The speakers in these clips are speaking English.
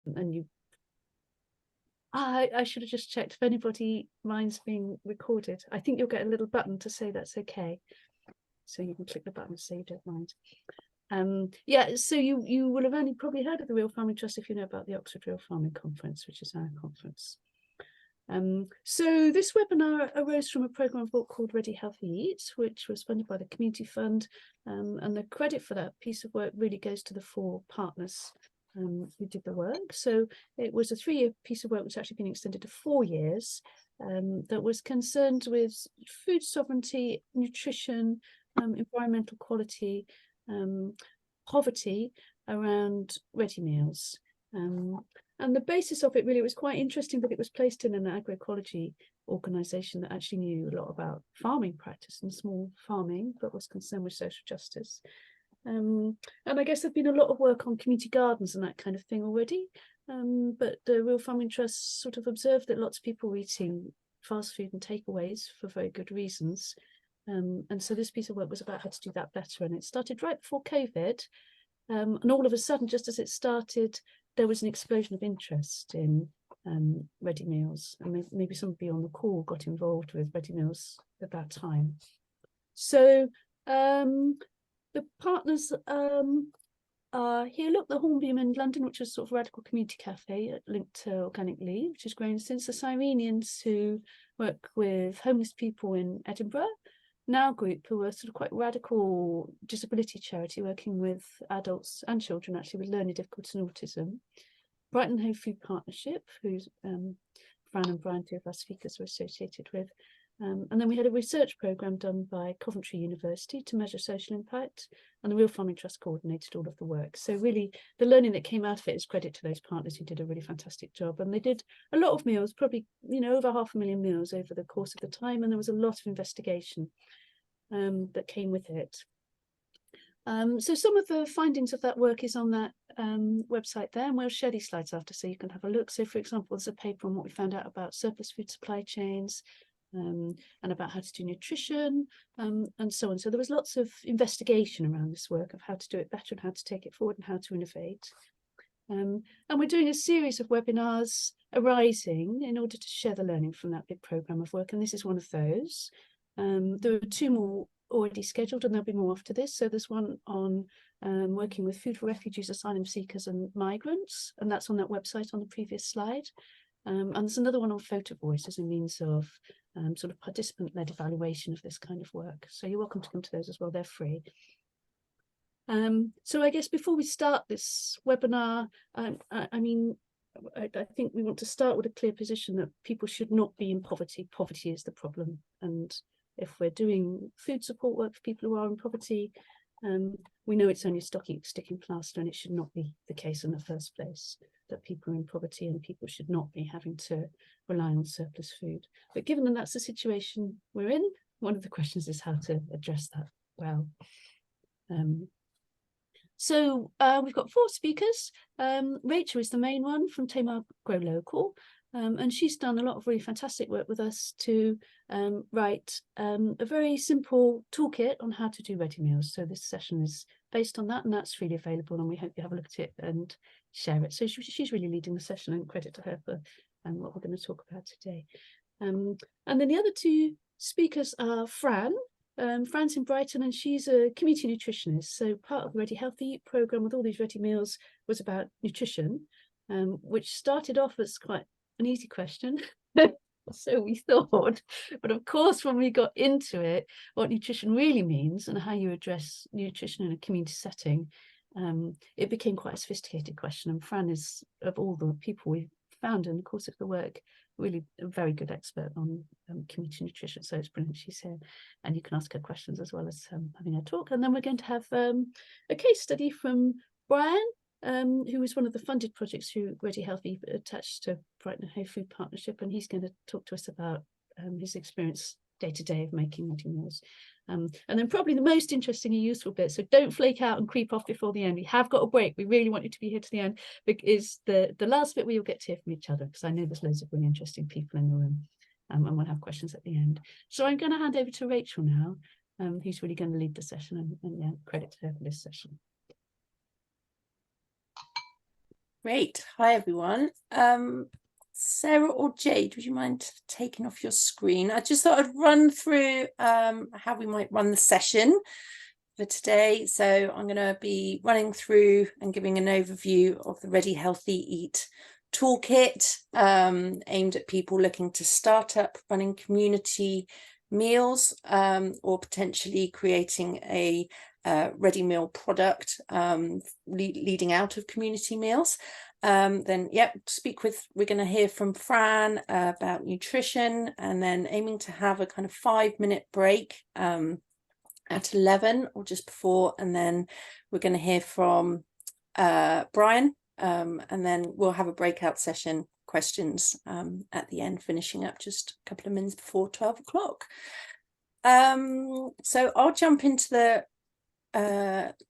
and you, I should have just checked if anybody minds being recorded. I think you'll get a little button to say that's okay. So you can click the button to say you don't mind. Yeah, so you will have only probably heard of the Real Farming Trust if you know about the Oxford Real Farming Conference, which is our conference. So this webinar arose from a programme called Ready Healthy Eat, which was funded by the Community Fund, and the credit for that piece of work really goes to the 4 partners who did the work. So it was a 3-year piece of work which actually been extended to 4 years, that was concerned with food sovereignty, nutrition, environmental quality, poverty around ready meals. And the basis of it really was quite interesting that it was placed in an agroecology organisation that actually knew a lot about farming practice and small farming, but was concerned with social justice. And I guess there's been a lot of work on community gardens and that kind of thing already. But the Real Farming Trust sort of observed that lots of people were eating fast food and takeaways for very good reasons. And so this piece of work was about how to do that better. And it started right before COVID. And all of a sudden, just as it started, there was an explosion of interest in ready meals. And maybe somebody on the call got involved with ready meals at that time. So the partners are here. Look, the Hornbeam in London, which is sort of a radical community cafe linked to Organic Lee, which has grown since. The Cyrenians, who work with homeless people in Edinburgh. Now Group, who are sort of quite radical disability charity working with adults and children actually with learning difficulties and autism. Brighton Home Food Partnership, who's Fran and Brian, 2 of our speakers, were associated with. And then we had a research programme done by Coventry University to measure social impact, and the Real Farming Trust coordinated all of the work. So really, the learning that came out of it is credit to those partners who did a really fantastic job. And they did a lot of meals, probably, over 500,000 meals over the course of the time, and there was a lot of investigation that came with it. So some of the findings of that work is on that website there, and we'll share these slides after so you can have a look. So for example, there's a paper on what we found out about surplus food supply chains, and about how to do nutrition, and so on. So there was lots of investigation around this work of how to do it better and how to take it forward and how to innovate. And we're doing a series of webinars arising in order to share the learning from that big programme of work, and this is one of those. There are 2 more already scheduled, and there'll be more after this. So there's one on working with food for refugees, asylum seekers and migrants, and that's on that website on the previous slide. And there's another one on photo voice as a means of sort of participant-led evaluation of this kind of work. So you're welcome to come to those as well, they're free. So I guess before we start this webinar, I think we want to start with a clear position that people should not be in poverty. Poverty is the problem. And if we're doing food support work for people who are in poverty, we know it's only a sticking plaster, and it should not be the case in the first place, that people are in poverty and people should not be having to rely on surplus food. But given that that's the situation we're in, one of the questions is how to address that well. So we've got 4 speakers. Rachel is the main one from Tamar Grow Local, and she's done a lot of really fantastic work with us to write a very simple toolkit on how to do ready meals. So this session is based on that, and that's freely available, and we hope you have a look at it and share it. So she's really leading the session, and credit to her for what we're going to talk about today. And then the other 2 speakers are Fran. Fran's in Brighton, and she's a community nutritionist. So part of the Ready Healthy Eat programme with all these ready meals was about nutrition, which started off as quite an easy question. So we thought, but of course, when we got into it, what nutrition really means and how you address nutrition in a community setting, it became quite a sophisticated question. And Fran is, of all the people we found in the course of the work, really a very good expert on community nutrition. So it's brilliant she's here, and you can ask her questions as well as having her talk. And then we're going to have a case study from Brian, who is one of the funded projects through Ready Healthy attached to Brighton Home Food Partnership, and he's going to talk to us about his experience day-to-day of making ready meals. And then probably the most interesting and useful bit, so don't flake out and creep off before the end. We have got a break. We really want you to be here to the end, is the last bit where you'll get to hear from each other, because I know there's loads of really interesting people in the room, and we'll have questions at the end. So I'm going to hand over to Rachel now, who's really going to lead the session, and yeah, credit to her for this session. Great. Hi, everyone. Sarah or Jade, would you mind taking off your screen? I just thought I'd run through how we might run the session for today. So I'm going to be running through and giving an overview of the Ready Healthy Eat toolkit aimed at people looking to start up running community meals or potentially creating a ready meal product leading out of community meals. Then we're going to hear from Fran about nutrition, and then aiming to have a kind of 5-minute break at 11 or just before, and then we're going to hear from Brian, and then we'll have a breakout session questions at the end, finishing up just a couple of minutes before 12 o'clock. So I'll jump into the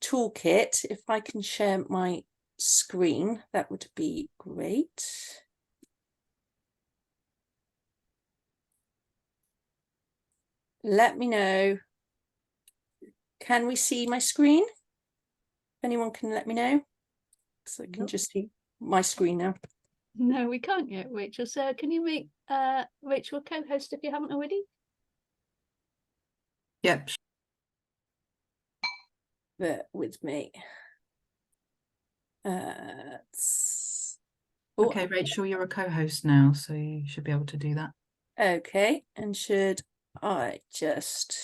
toolkit. If I can share my screen, that would be great. Let me know. Can we see my screen? If anyone can let me know, so I can just see my screen now. No, we can't yet, Rachel. So can you make Rachel a co-host if you haven't already? Yep. Bear with me. Okay, Rachel, you're a co-host now, so you should be able to do that. Okay, and should I just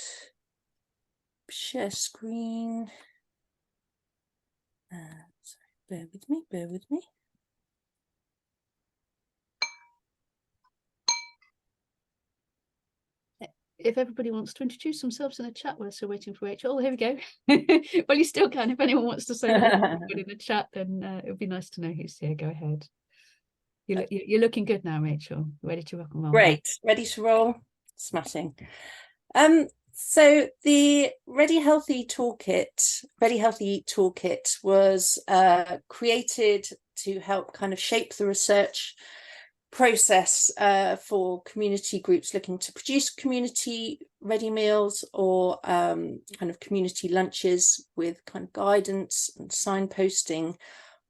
share screen? Sorry, bear with me. If everybody wants to introduce themselves in the chat, we're still waiting for Rachel. Oh, here we go. Well, you still can. If anyone wants to say hello in the chat, then it would be nice to know who's here. Go ahead. You're looking good now, Rachel. Ready to rock and roll. Great, ready to roll. Smashing. So the Ready Healthy Eat toolkit was created to help kind of shape the research process for community groups looking to produce community ready meals or kind of community lunches, with kind of guidance and signposting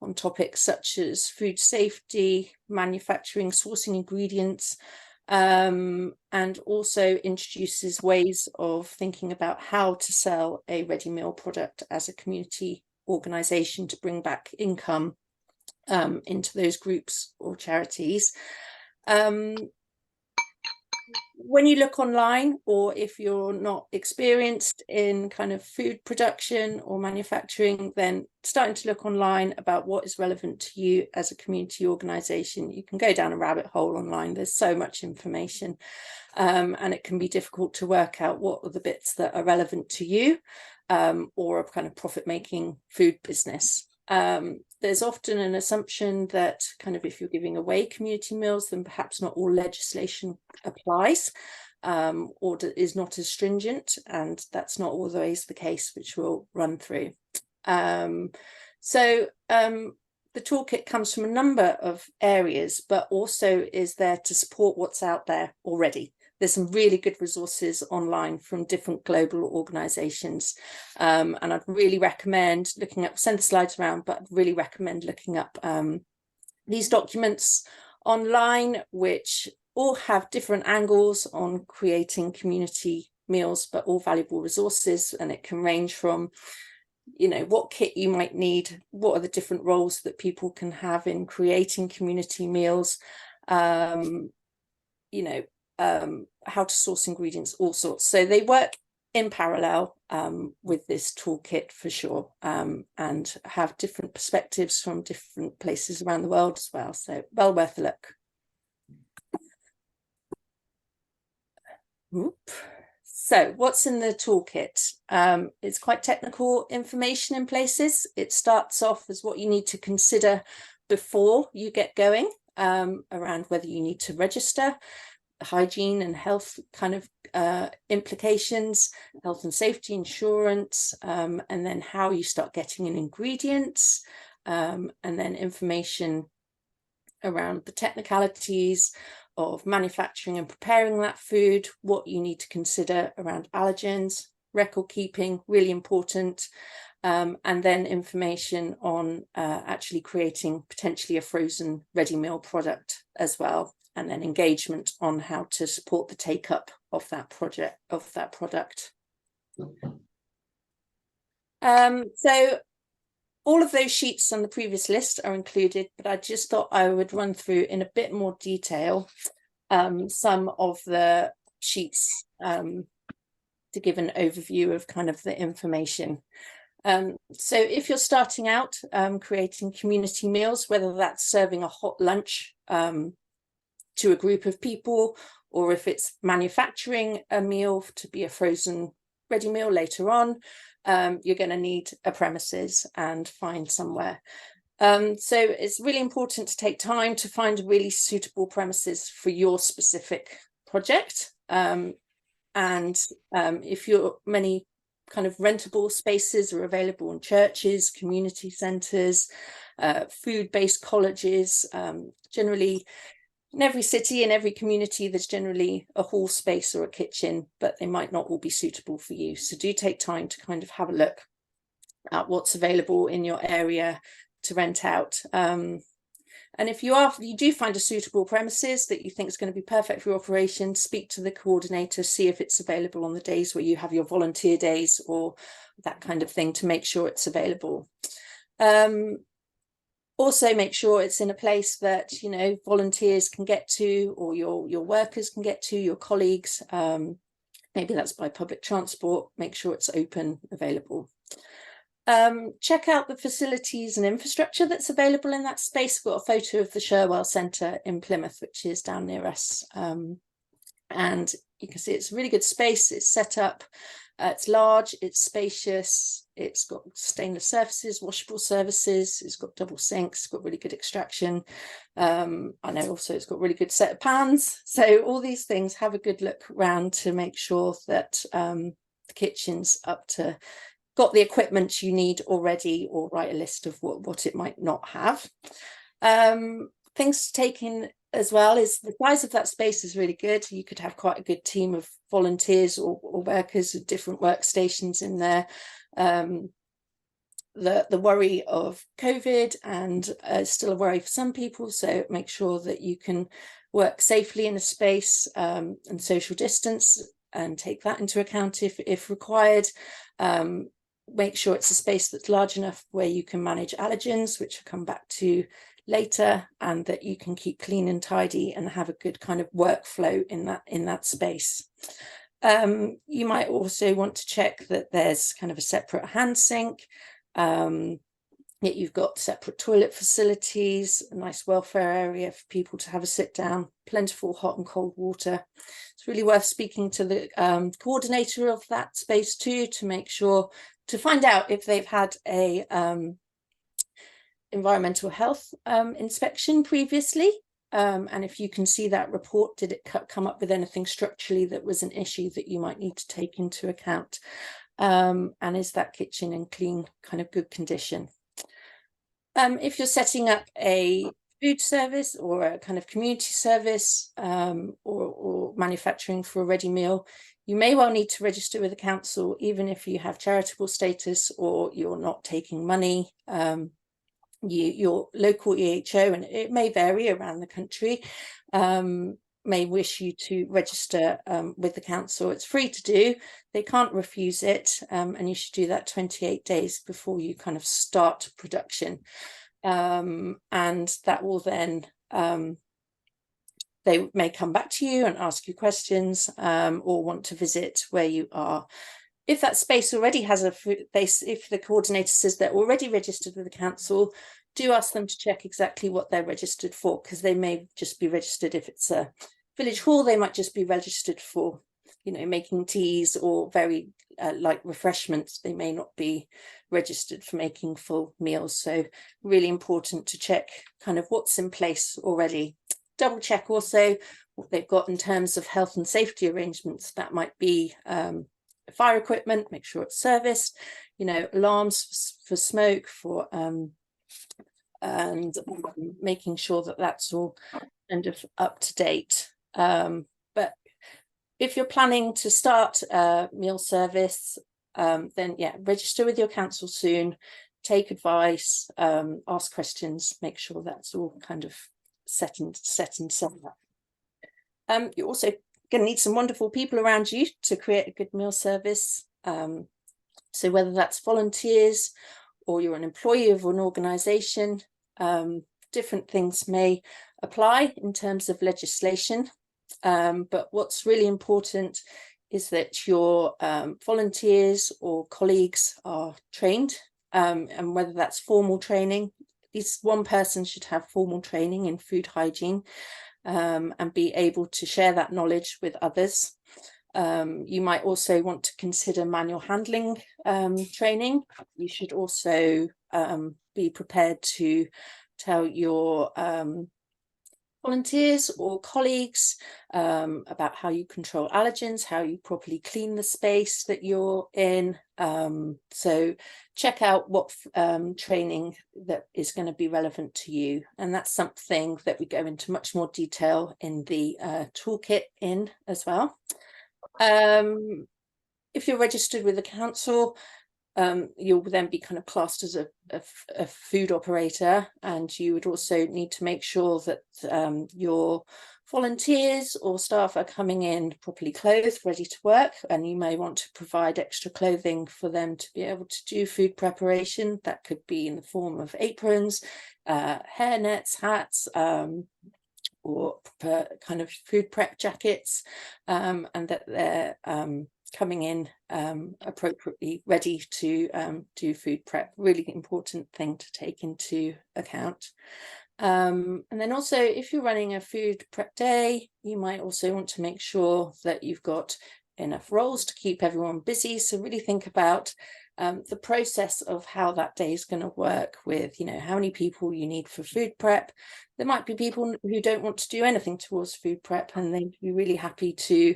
on topics such as food safety, manufacturing, sourcing ingredients, and also introduces ways of thinking about how to sell a ready meal product as a community organisation to bring back income into those groups or charities. When you look online, or if you're not experienced in kind of food production or manufacturing, then starting to look online about what is relevant to you as a community organisation. You can go down a rabbit hole online. There's so much information, and it can be difficult to work out what are the bits that are relevant to you or a kind of profit-making food business. There's often an assumption that kind of if you're giving away community meals, then perhaps not all legislation applies or is not as stringent, and that's not always the case, which we'll run through. So the toolkit comes from a number of areas, but also is there to support what's out there already. There's some really good resources online from different global organisations, and I'd really recommend looking up, send the slides around, but I'd really recommend looking up these documents online, which all have different angles on creating community meals, but all valuable resources. And it can range from, you know, what kit you might need, what are the different roles that people can have in creating community meals, you know, how to source ingredients, all sorts. So they work in parallel with this toolkit for sure, and have different perspectives from different places around the world as well. So well worth a look. So what's in the toolkit? It's quite technical information in places. It starts off as what you need to consider before you get going, around whether you need to register, hygiene and health kind of implications, health and safety insurance, and then how you start getting in ingredients, and then information around the technicalities of manufacturing and preparing that food, what you need to consider around allergens, record keeping, really important, and then information on actually creating potentially a frozen ready meal product as well, and then engagement on how to support the take up of that product. So all of those sheets on the previous list are included, but I just thought I would run through in a bit more detail some of the sheets to give an overview of kind of the information. So if you're starting out creating community meals, whether that's serving a hot lunch to a group of people, or if it's manufacturing a meal to be a frozen ready meal later on, you're going to need a premises and find somewhere. So it's really important to take time to find really suitable premises for your specific project. And if many kind of rentable spaces are available in churches, community centres, food-based colleges, generally in every city, in every community, there's generally a hall space or a kitchen, but they might not all be suitable for you. So do take time to kind of have a look at what's available in your area to rent out. And if you do find a suitable premises that you think is going to be perfect for your operation, speak to the coordinator, see if it's available on the days where you have your volunteer days or that kind of thing, to make sure it's available. Also make sure it's in a place that, you know, volunteers can get to, or your workers can get to, your colleagues. Maybe that's by public transport. Make sure it's open, available. Check out the facilities and infrastructure that's available in that space. We've got a photo of the Sherwell Centre in Plymouth, which is down near us. And you can see it's a really good space. It's set up, it's large, it's spacious, it's got stainless surfaces, washable surfaces, it's got double sinks, it's got really good extraction. I know also it's got really good set of pans. So all these things, have a good look around to make sure that the kitchen's got the equipment you need already, or write a list of what it might not have. Things to take in as well is the size of that space is really good. You could have quite a good team of volunteers or workers with different workstations in there. The worry of COVID and still a worry for some people, so make sure that you can work safely in a space and social distance, and take that into account if required. Make sure it's a space that's large enough where you can manage allergens, which I'll come back to later, and that you can keep clean and tidy and have a good kind of workflow in that space. You might also want to check that there's kind of a separate hand sink, that you've got separate toilet facilities, a nice welfare area for people to have a sit down, plentiful hot and cold water. It's really worth speaking to the coordinator of that space too, to make sure, to find out if they've had a environmental health inspection previously, and if you can see that report, did it come up with anything structurally that was an issue that you might need to take into account, and is that kitchen in clean, kind of good condition. If you're setting up a food service or a kind of community service, or manufacturing for a ready meal, you may well need to register with the council, even if you have charitable status or you're not taking money. Your local EHO, and it may vary around the country, may wish you to register with the council. It's free to do, they can't refuse it, and you should do that 28 days before you kind of start production. And that will then, they may come back to you and ask you questions, or want to visit where you are. If that space already has if the coordinator says they're already registered with the council, do ask them to check exactly what they're registered for, because they may just be registered, if it's a village hall, they might just be registered for, you know, making teas or very light refreshments. They may not be registered for making full meals. So really important to check kind of what's in place already. Double check also what they've got in terms of health and safety arrangements. That might be fire equipment, make sure it's serviced, you know, alarms for smoke, for and making sure that that's all kind of up to date. But if you're planning to start a meal service, then yeah, register with your council soon, take advice, ask questions, make sure that's all kind of set and set up. You're also going to need some wonderful people around you to create a good meal service. So whether that's volunteers or you're an employee of an organisation, different things may apply in terms of legislation. But what's really important is that your volunteers or colleagues are trained, and whether that's formal training, at least one person should have formal training in food hygiene, and be able to share that knowledge with others. You might also want to consider manual handling training. You should also be prepared to tell your volunteers or colleagues about how you control allergens, how you properly clean the space that you're in. So check out what training that is going to be relevant to you, and that's something that we go into much more detail in the toolkit in as well. If you're registered with the council, you'll then be kind of classed as a food operator, and you would also need to make sure that your volunteers or staff are coming in properly clothed, ready to work, and you may want to provide extra clothing for them to be able to do food preparation. That could be in the form of aprons, hair nets, hats, or kind of food prep jackets, and that they're coming in appropriately ready to do food prep. Really important thing to take into account. And then also, if you're running a food prep day, you might also want to make sure that you've got enough roles to keep everyone busy. So really think about the process of how that day is going to work with, how many people you need for food prep. There might be people who don't want to do anything towards food prep, and they'd be really happy to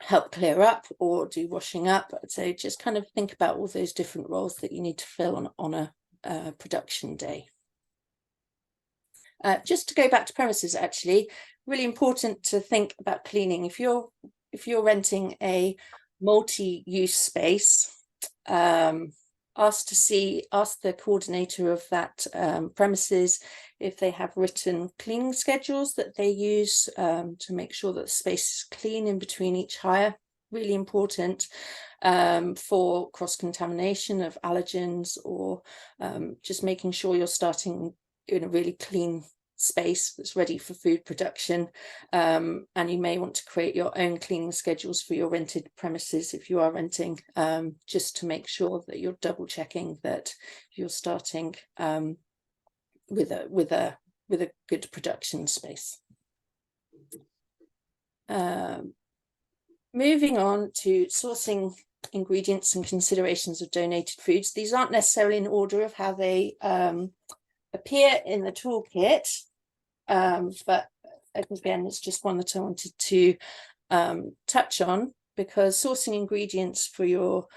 help clear up or do washing up. So just kind of think about all those different roles that you need to fill on a production day. Just to go back to premises, actually, really important to think about cleaning. If you're renting a multi-use space, ask the coordinator of that premises if they have written cleaning schedules that they use to make sure that the space is clean in between each hire. Really important for cross-contamination of allergens, or just making sure you're starting in a really clean space that's ready for food production. And you may want to create your own cleaning schedules for your rented premises if you are renting, just to make sure that you're double checking that you're starting with a good production space. Moving on to sourcing ingredients and considerations of donated foods. These aren't necessarily in order of how they appear in the toolkit, but again, it's just one that I wanted to touch on, because sourcing ingredients for your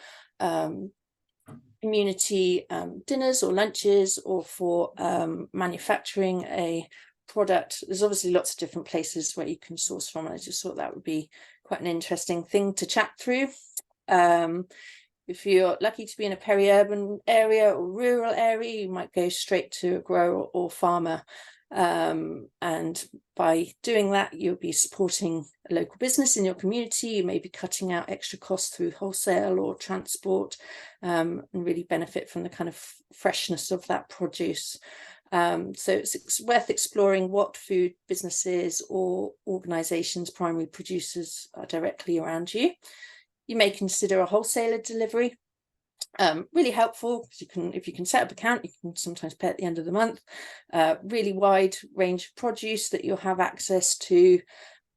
community dinners or lunches, or for manufacturing a product, there's obviously lots of different places where you can source from, and I just thought that would be quite an interesting thing to chat through. If you're lucky to be in a peri-urban area or rural area, you might go straight to a grower or farmer, and by doing that, you'll be supporting a local business in your community. You may be cutting out extra costs through wholesale or transport, and really benefit from the kind of freshness of that produce. So it's worth exploring what food businesses or organisations, primary producers, are directly around you. You may consider a wholesaler delivery. Really helpful, because if you can set up an account, you can sometimes pay at the end of the month. Really wide range of produce that you'll have access to.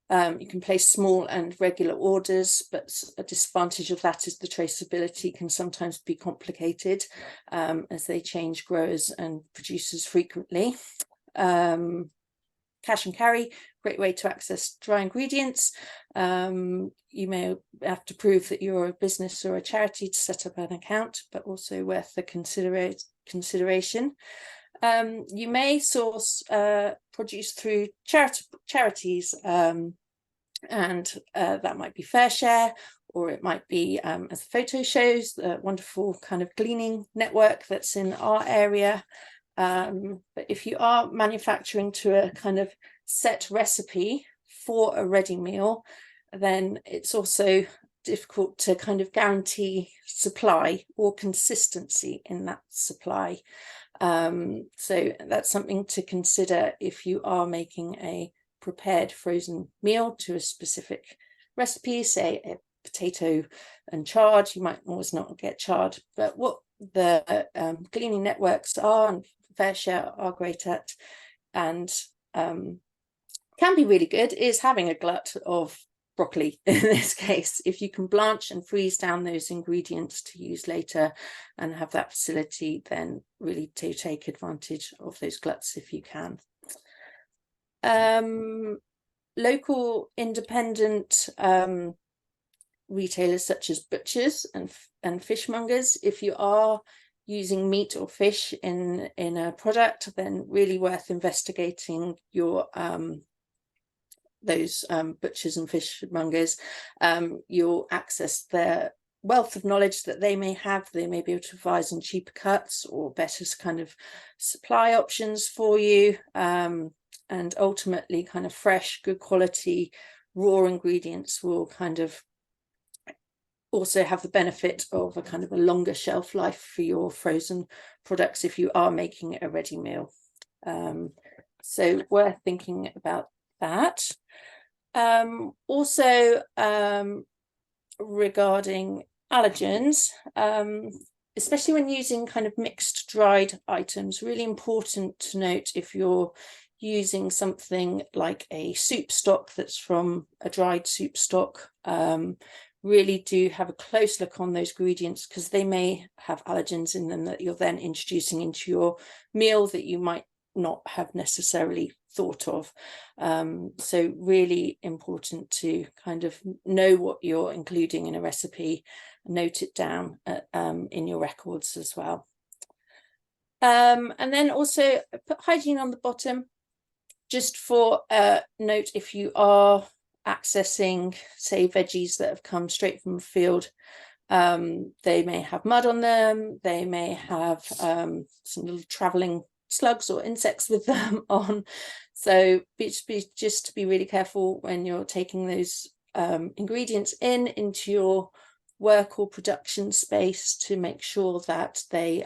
You can place small and regular orders, but a disadvantage of that is the traceability can sometimes be complicated, as they change growers and producers frequently. Cash and carry, great way to access dry ingredients. You may have to prove that you're a business or a charity to set up an account, but also worth the consideration. You may source produce through charities, and that might be Fair Share, or it might be, as the photo shows, the wonderful kind of gleaning network that's in our area. But if you are manufacturing to a kind of set recipe for a ready meal, then it's also difficult to kind of guarantee supply or consistency in that supply. So that's something to consider if you are making a prepared frozen meal to a specific recipe, say a potato and chard. You might always not get chard, but what the gleaning networks are, and FareShare are great at, and can be really good, is having a glut of broccoli in this case. If you can blanch and freeze down those ingredients to use later and have that facility, then really to take advantage of those gluts if you can. Local independent retailers such as butchers and fishmongers, if you are using meat or fish in a product, then really worth investigating your those butchers and fishmongers. You'll access their wealth of knowledge that they may have. They may be able to advise on cheaper cuts or better kind of supply options for you, and ultimately kind of fresh, good quality raw ingredients will kind of also have the benefit of a kind of a longer shelf life for your frozen products if you are making a ready meal. So worth thinking about that. Also, regarding allergens, especially when using kind of mixed dried items, really important to note if you're using something like a soup stock that's from a dried soup stock, really do have a close look on those ingredients, because they may have allergens in them that you're then introducing into your meal that you might not have necessarily thought of. So really important to kind of know what you're including in a recipe, note it down in your records as well. And then also put hygiene on the bottom, just for note, if you are accessing, say, veggies that have come straight from the field, they may have mud on them, they may have some little traveling slugs or insects with them on. So just to be really careful when you're taking those ingredients into your work or production space, to make sure that they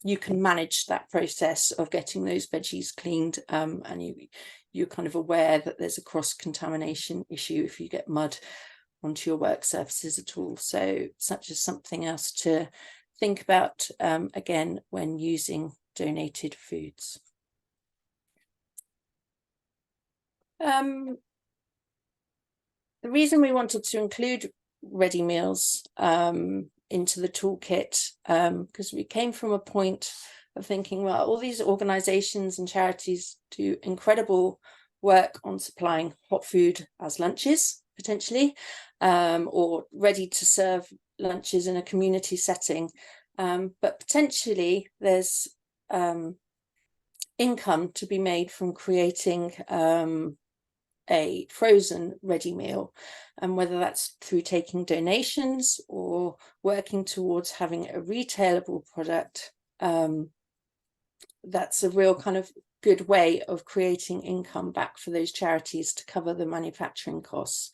you can manage that process of getting those veggies cleaned, and you're kind of aware that there's a cross-contamination issue if you get mud onto your work surfaces at all. So such as something else to think about, again, when using donated foods. The reason we wanted to include ready meals into the toolkit, because we came from a point of thinking, well, all these organisations and charities do incredible work on supplying hot food as lunches, potentially, or ready to serve lunches in a community setting, but potentially there's income to be made from creating a frozen ready meal, and whether that's through taking donations or working towards having a retailable product, that's a real kind of good way of creating income back for those charities to cover the manufacturing costs.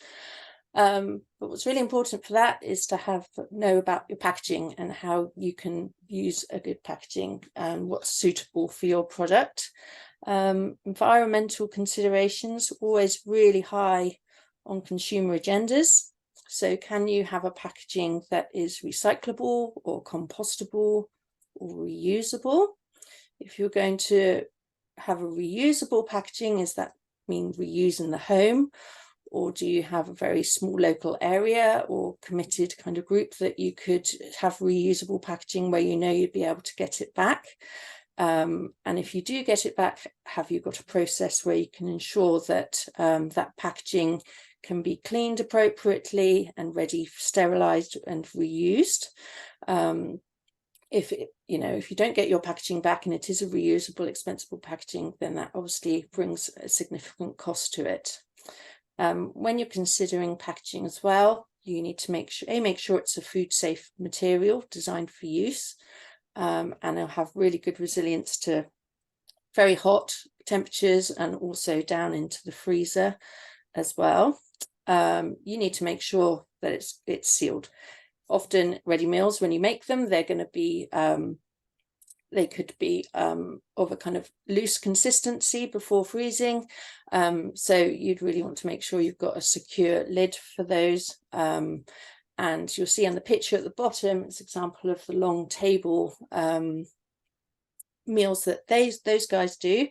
But what's really important for that is to know about your packaging and how you can use a good packaging and what's suitable for your product. Environmental considerations always really high on consumer agendas. So can you have a packaging that is recyclable or compostable or reusable? If you're going to have a reusable packaging, does that mean reuse in the home? Or do you have a very small local area or committed kind of group that you could have reusable packaging where you know you'd be able to get it back? And if you do get it back, have you got a process where you can ensure that that packaging can be cleaned appropriately and ready for sterilised and reused? If you don't get your packaging back and it is a reusable, expensible packaging, then that obviously brings a significant cost to it. When you're considering packaging as well, you need to make sure it's a food safe material designed for use, and it'll have really good resilience to very hot temperatures and also down into the freezer as well. You need to make sure that it's sealed. Often ready meals, when you make them, they're going to be they could be of a kind of loose consistency before freezing, so you'd really want to make sure you've got a secure lid for those. And you'll see on the picture at the bottom, it's an example of the long table meals that those guys do.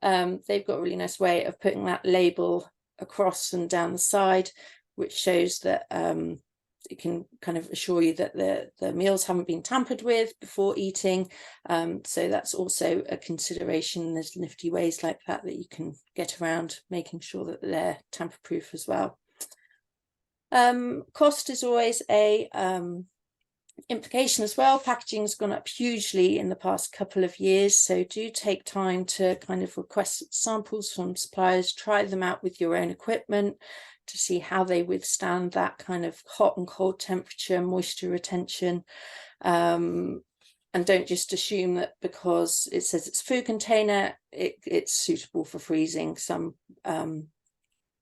They've got a really nice way of putting that label across and down the side, which shows that it can kind of assure you that the meals haven't been tampered with before eating. So that's also a consideration. There's nifty ways like that you can get around making sure that they're tamper proof as well. Cost is always a implication as well. Packaging has gone up hugely in the past couple of years, so do take time to kind of request samples from suppliers, try them out with your own equipment to see how they withstand that kind of hot and cold temperature, moisture retention, and don't just assume that because it says it's a food container it's suitable for freezing. Some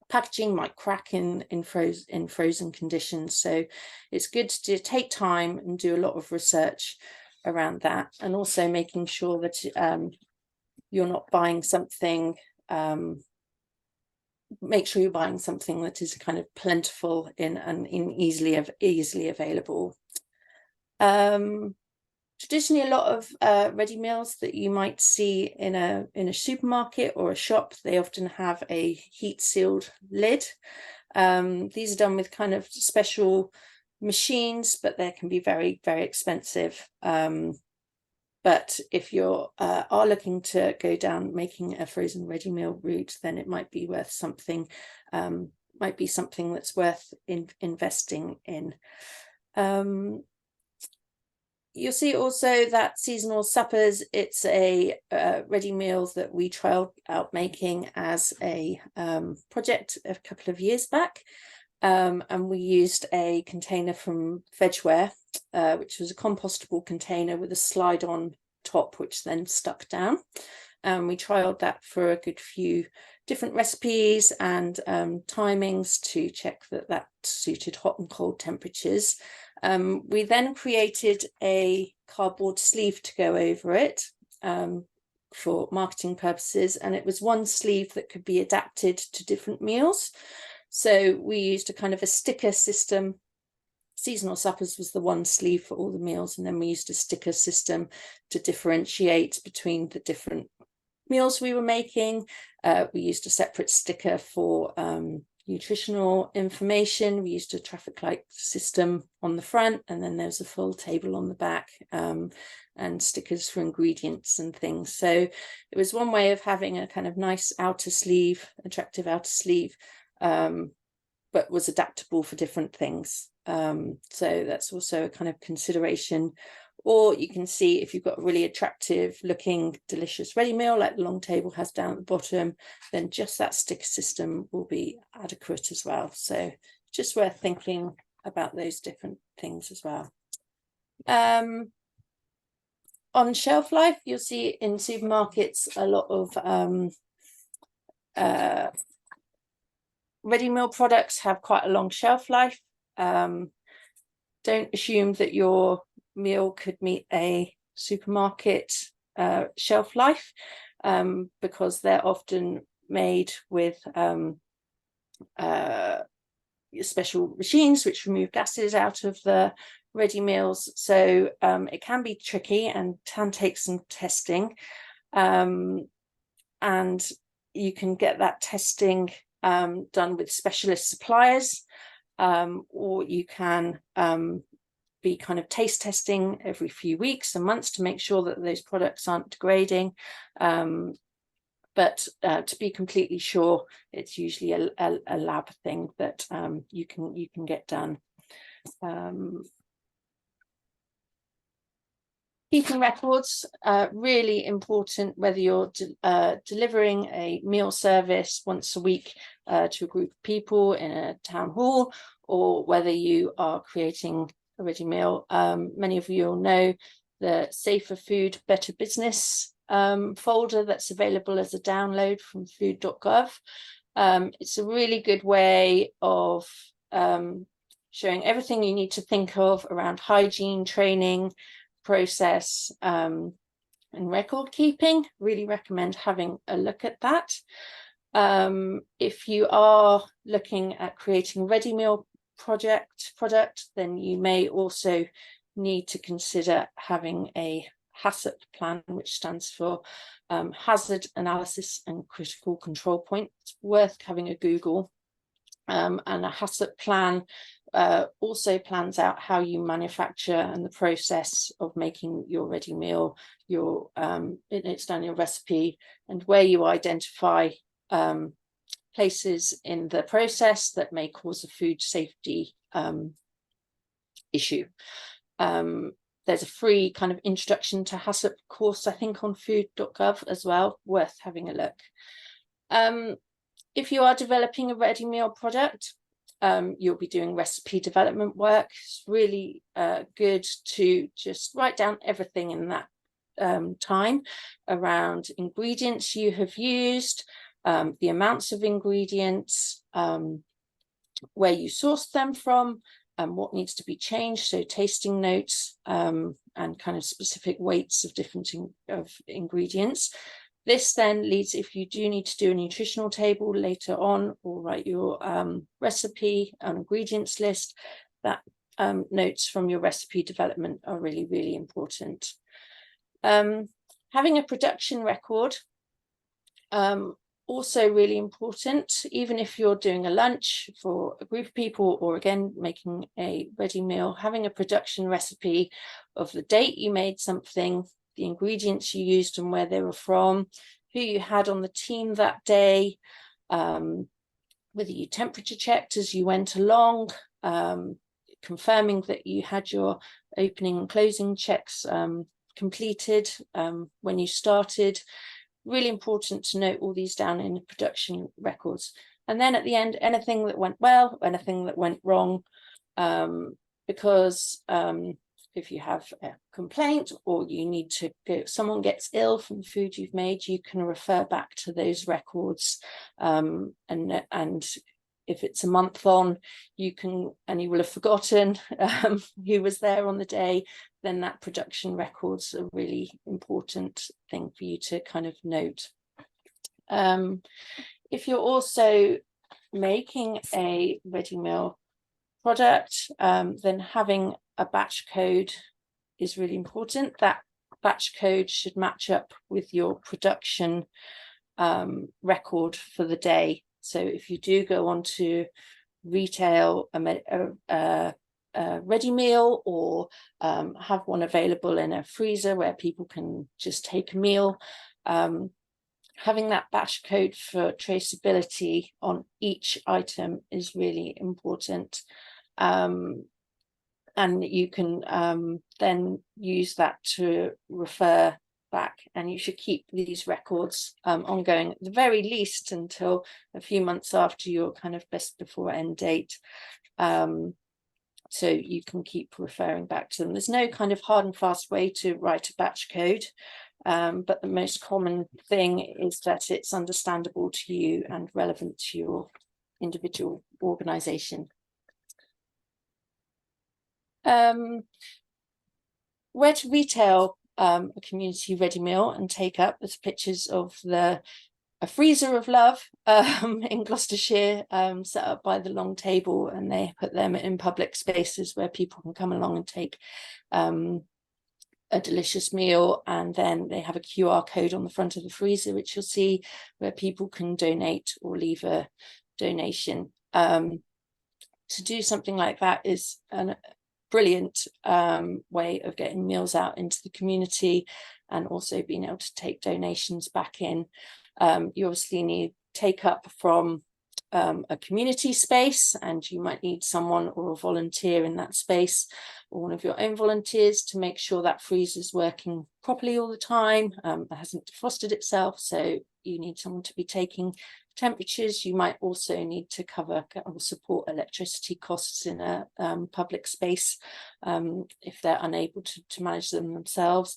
packaging might crack in frozen conditions, so it's good to take time and do a lot of research around that, and also making sure that you're not buying something, make sure you're buying something that is kind of plentiful and easily available. Traditionally, a lot of ready meals that you might see in a supermarket or a shop, they often have a heat sealed lid. These are done with kind of special machines, but they can be very, very expensive. But if you are looking to go down making a frozen ready meal route, then it might be worth something, might be something that's worth investing in. You'll see also that seasonal suppers, it's a ready meal that we trialled out making as a project a couple of years back. And we used a container from Vegware, which was a compostable container with a slide on top, which then stuck down. And we trialled that for a good few different recipes and timings to check that suited hot and cold temperatures. We then created a cardboard sleeve to go over it for marketing purposes, and it was one sleeve that could be adapted to different meals. So we used a kind of a sticker system. Seasonal suppers was the one sleeve for all the meals, and then we used a sticker system to differentiate between the different meals we were making. We used a separate sticker for nutritional information. We used a traffic light system on the front, and then there's a full table on the back, and stickers for ingredients and things. So it was one way of having a kind of nice outer sleeve, attractive outer sleeve, but was adaptable for different things. So that's also a kind of consideration. Or you can see if you've got a really attractive looking delicious ready meal like the long table has down at the bottom, then just that sticker system will be adequate as well. So just worth thinking about those different things as well. On shelf life, you'll see in supermarkets a lot of ready meal products have quite a long shelf life. Don't assume that your meal could meet a supermarket shelf life, because they're often made with special machines which remove gases out of the ready meals. So it can be tricky and can take some testing, and you can get that testing done with specialist suppliers, or you can be kind of taste testing every few weeks and months to make sure that those products aren't degrading. But to be completely sure, it's usually a lab thing that you can get done. Keeping records, really important, whether you're delivering a meal service once a week to a group of people in a town hall, or whether you are creating a ready meal. Many of you will know the Safer Food, Better Business folder that's available as a download from food.gov. It's a really good way of showing everything you need to think of around hygiene, training, process, and record keeping. Really recommend having a look at that. If you are looking at creating a ready meal product, then you may also need to consider having a HACCP plan, which stands for Hazard Analysis and Critical Control Point. It's worth having a Google. And a HACCP plan also plans out how you manufacture and the process of making your ready meal, it's done your recipe, and where you identify places in the process that may cause a food safety issue. There's a free kind of introduction to HACCP course, I think, on food.gov as well, worth having a look. If you are developing a ready meal product, you'll be doing recipe development work. It's really good to just write down everything in that time around ingredients you have used, the amounts of ingredients, where you source them from, and what needs to be changed, so tasting notes and kind of specific weights of different ingredients. This then leads, if you do need to do a nutritional table later on, or write your recipe and ingredients list, that notes from your recipe development are really, really important. Having a production record, also really important, even if you're doing a lunch for a group of people, or again, making a ready meal, having a production recipe of the date you made something, the ingredients you used and where they were from, who you had on the team that day, whether you temperature checked as you went along, confirming that you had your opening and closing checks completed when you started. Really important to note all these down in the production records. And then at the end, anything that went well, anything that went wrong, because if you have a complaint or you need to go, someone gets ill from food you've made, you can refer back to those records. And if it's a month on, you can, and you will have forgotten who was there on the day, then that production record's a really important thing for you to kind of note. If you're also making a ready meal product, then having a batch code is really important. That batch code should match up with your production record for the day. So if you do go on to retail a ready meal, or have one available in a freezer where people can just take a meal, having that batch code for traceability on each item is really important. And you can then use that to refer back, and you should keep these records ongoing, at the very least until a few months after your kind of best before end date, so you can keep referring back to them. There's no kind of hard and fast way to write a batch code, but the most common thing is that it's understandable to you and relevant to your individual organisation. Where to retail a community ready meal and take up, there's pictures of a freezer of love in Gloucestershire, set up by the Long Table, and they put them in public spaces where people can come along and take a delicious meal. And then they have a QR code on the front of the freezer, which you'll see, where people can donate or leave a donation. To do something like that is a brilliant way of getting meals out into the community, and also being able to take donations back in. You obviously need take up from a community space, and you might need someone or a volunteer in that space, or one of your own volunteers, to make sure that freezer is working properly all the time. It hasn't defrosted itself, so you need someone to be taking temperatures. You might also need to cover or support electricity costs in a public space if they're unable to manage them themselves.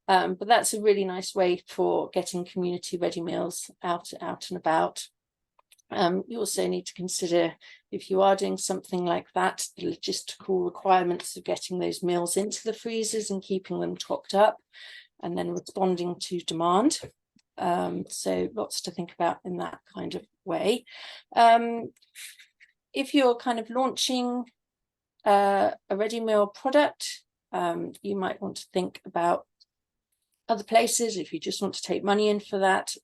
But that's a really nice way for getting community ready meals out and about. You also need to consider, if you are doing something like that, the logistical requirements of getting those meals into the freezers and keeping them topped up, and then responding to demand. So lots to think about in that kind of way. If you're kind of launching a ready meal product, you might want to think about other places. If you just want to take money in for that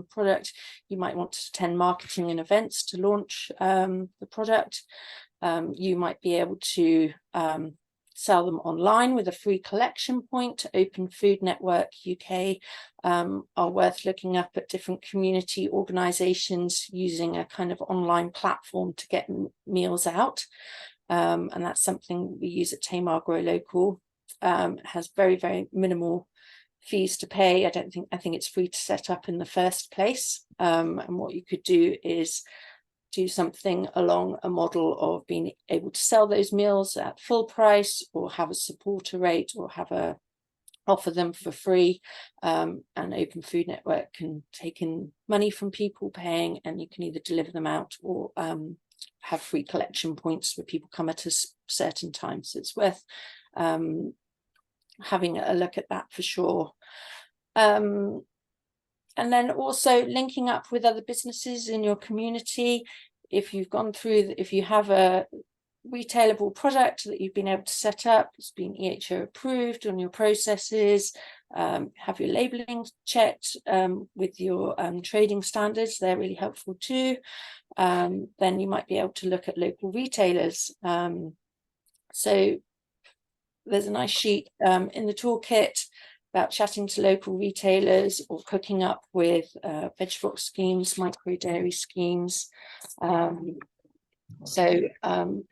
product, you might want to attend marketing and events to launch the product. You might be able to sell them online with a free collection point. Open Food Network UK are worth looking up at different community organisations using a kind of online platform to get meals out. And that's something we use at Tamar Grow Local. It has very, very minimal fees to pay. I think it's free to set up in the first place. And what you could do is do something along a model of being able to sell those meals at full price, or have a supporter rate, or offer them for free. And Open Food Network can take in money from people paying, and you can either deliver them out or have free collection points where people come at a certain time. So it's worth having a look at that for sure. And then also linking up with other businesses in your community. If you've gone through, if you have a retailable product that you've been able to set up, it's been EHO approved on your processes, have your labeling checked with your trading standards, they're really helpful too. Then you might be able to look at local retailers. So there's a nice sheet in the toolkit about chatting to local retailers or cooking up with veg box schemes, micro dairy schemes. So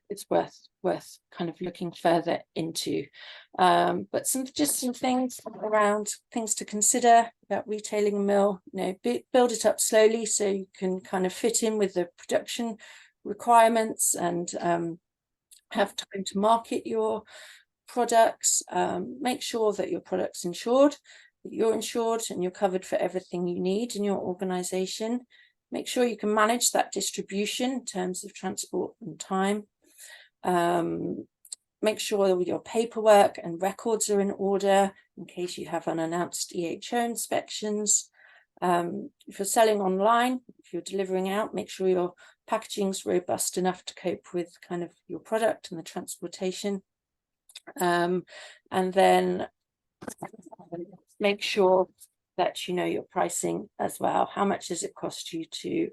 it's worth kind of looking further into. But some things around things to consider about retailing a meal. Build it up slowly so you can kind of fit in with the production requirements and have time to market your products. Make sure that your product's insured, that you're insured and you're covered for everything you need in your organization. Make sure you can manage that distribution in terms of transport and time. Make sure that your paperwork and records are in order in case you have unannounced EHO inspections. If you're selling online, if you're delivering out, make sure your packaging is robust enough to cope with kind of your product and the transportation. And then make sure that you know your pricing as well. How much does it cost you to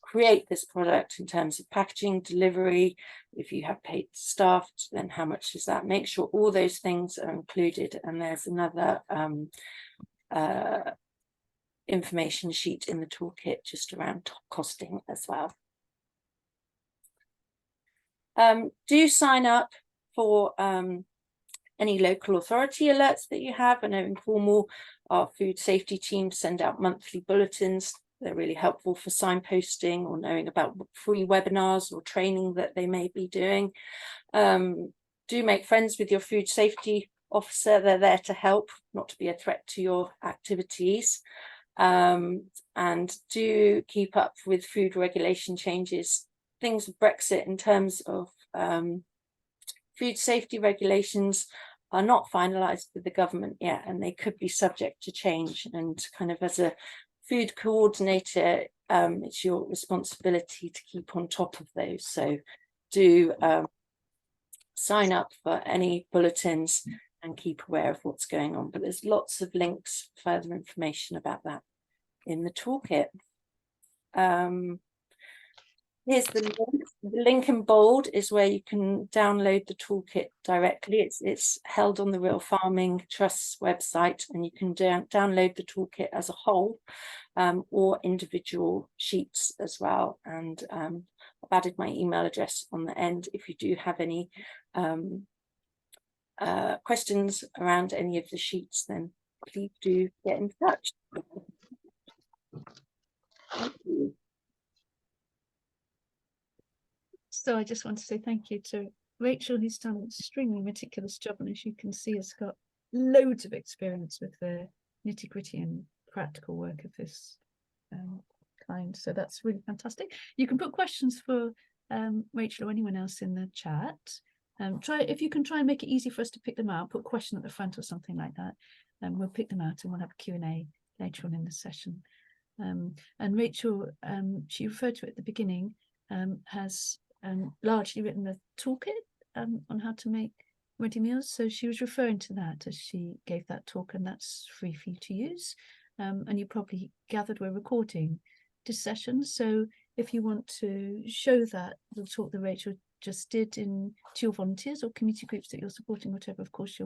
create this product in terms of packaging, delivery? If you have paid staff, then how much is that? Make sure all those things are included. And there's another information sheet in the toolkit just around costing as well. Do sign up for any local authority alerts that you have. I know in Cornwall, our food safety team send out monthly bulletins. They're really helpful for signposting or knowing about free webinars or training that they may be doing. Do make friends with your food safety officer. They're there to help, not to be a threat to your activities. And do keep up with food regulation changes, things with Brexit in terms of food safety regulations are not finalised with the government yet, and they could be subject to change. And kind of as a food coordinator, it's your responsibility to keep on top of those. So do sign up for any bulletins and keep aware of what's going on. But there's lots of links, further information about that in the toolkit. Here's the link. The link in bold is where you can download the toolkit directly. It's held on the Real Farming Trust's website, and you can download the toolkit as a whole, or individual sheets as well. And I've added my email address on the end if you do have any questions around any of the sheets, then please do get in touch. Thank you. So I just want to say thank you to Rachel, who's done an extremely meticulous job, and as you can see, has got loads of experience with the nitty-gritty and practical work of this kind. So that's really fantastic. You can put questions for Rachel or anyone else in the chat. If you can try and make it easy for us to pick them out, put a question at the front or something like that, and we'll pick them out and we'll have a Q&A later on in the session. And Rachel, she referred to it at the beginning, has largely written the toolkit on how to make ready meals. So she was referring to that as she gave that talk, and that's free for you to use. And you probably gathered we're recording this session. So if you want to show that, the talk that Rachel just did to your volunteers or community groups that you're supporting, whatever, of course,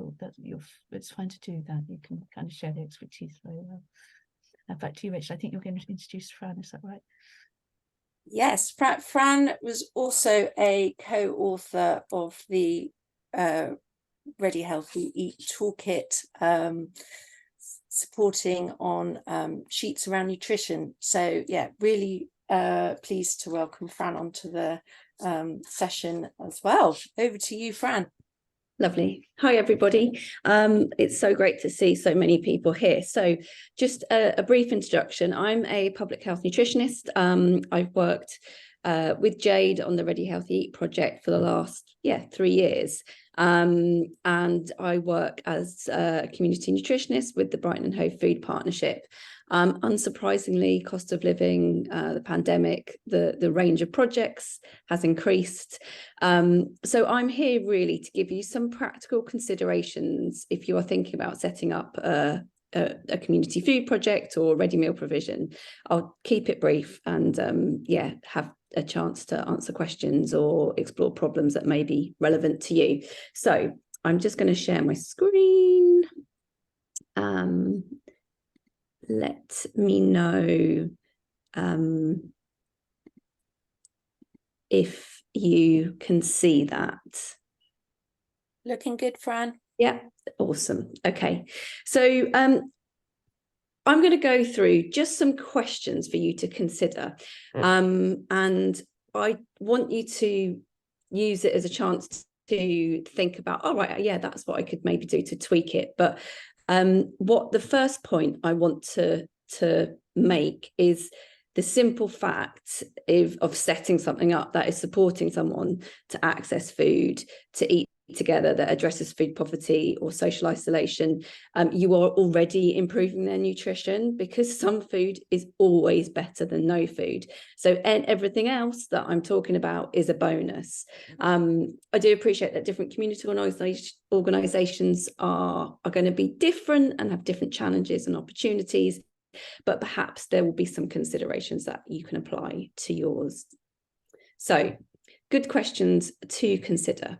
it's fine to do that. You can kind of share the expertise very well. Back to you, Rachel. I think you're going to introduce Fran, is that right? Yes, Fran was also a co-author of the Ready Healthy Eat toolkit, supporting on sheets around nutrition. So yeah, really pleased to welcome Fran onto the session as well. Over to you, Fran. Lovely. Hi, everybody. It's so great to see so many people here. So just a brief introduction. I'm a public health nutritionist. I've worked with Jade on the Ready Healthy Eat project for the last 3 years. And I work as a community nutritionist with the Brighton and Hove Food Partnership. Unsurprisingly, cost of living, the pandemic, the range of projects has increased. So I'm here really to give you some practical considerations if you are thinking about setting up a community food project or ready meal provision. I'll keep it brief and have a chance to answer questions or explore problems that may be relevant to you. So I'm just going to share my screen. Let me know if you can see that. Looking good, Fran. Yeah, awesome. Okay, so I'm going to go through just some questions for you to consider. And I want you to use it as a chance to think about, all right, yeah, that's what I could maybe do to tweak it. But what the first point I want to make is the simple fact of setting something up that is supporting someone to access food, to eat together, that addresses food poverty or social isolation. You are already improving their nutrition, because some food is always better than no food. So everything else that I'm talking about is a bonus. I do appreciate that different community organisations are going to be different and have different challenges and opportunities, but perhaps there will be some considerations that you can apply to yours. So, good questions to consider.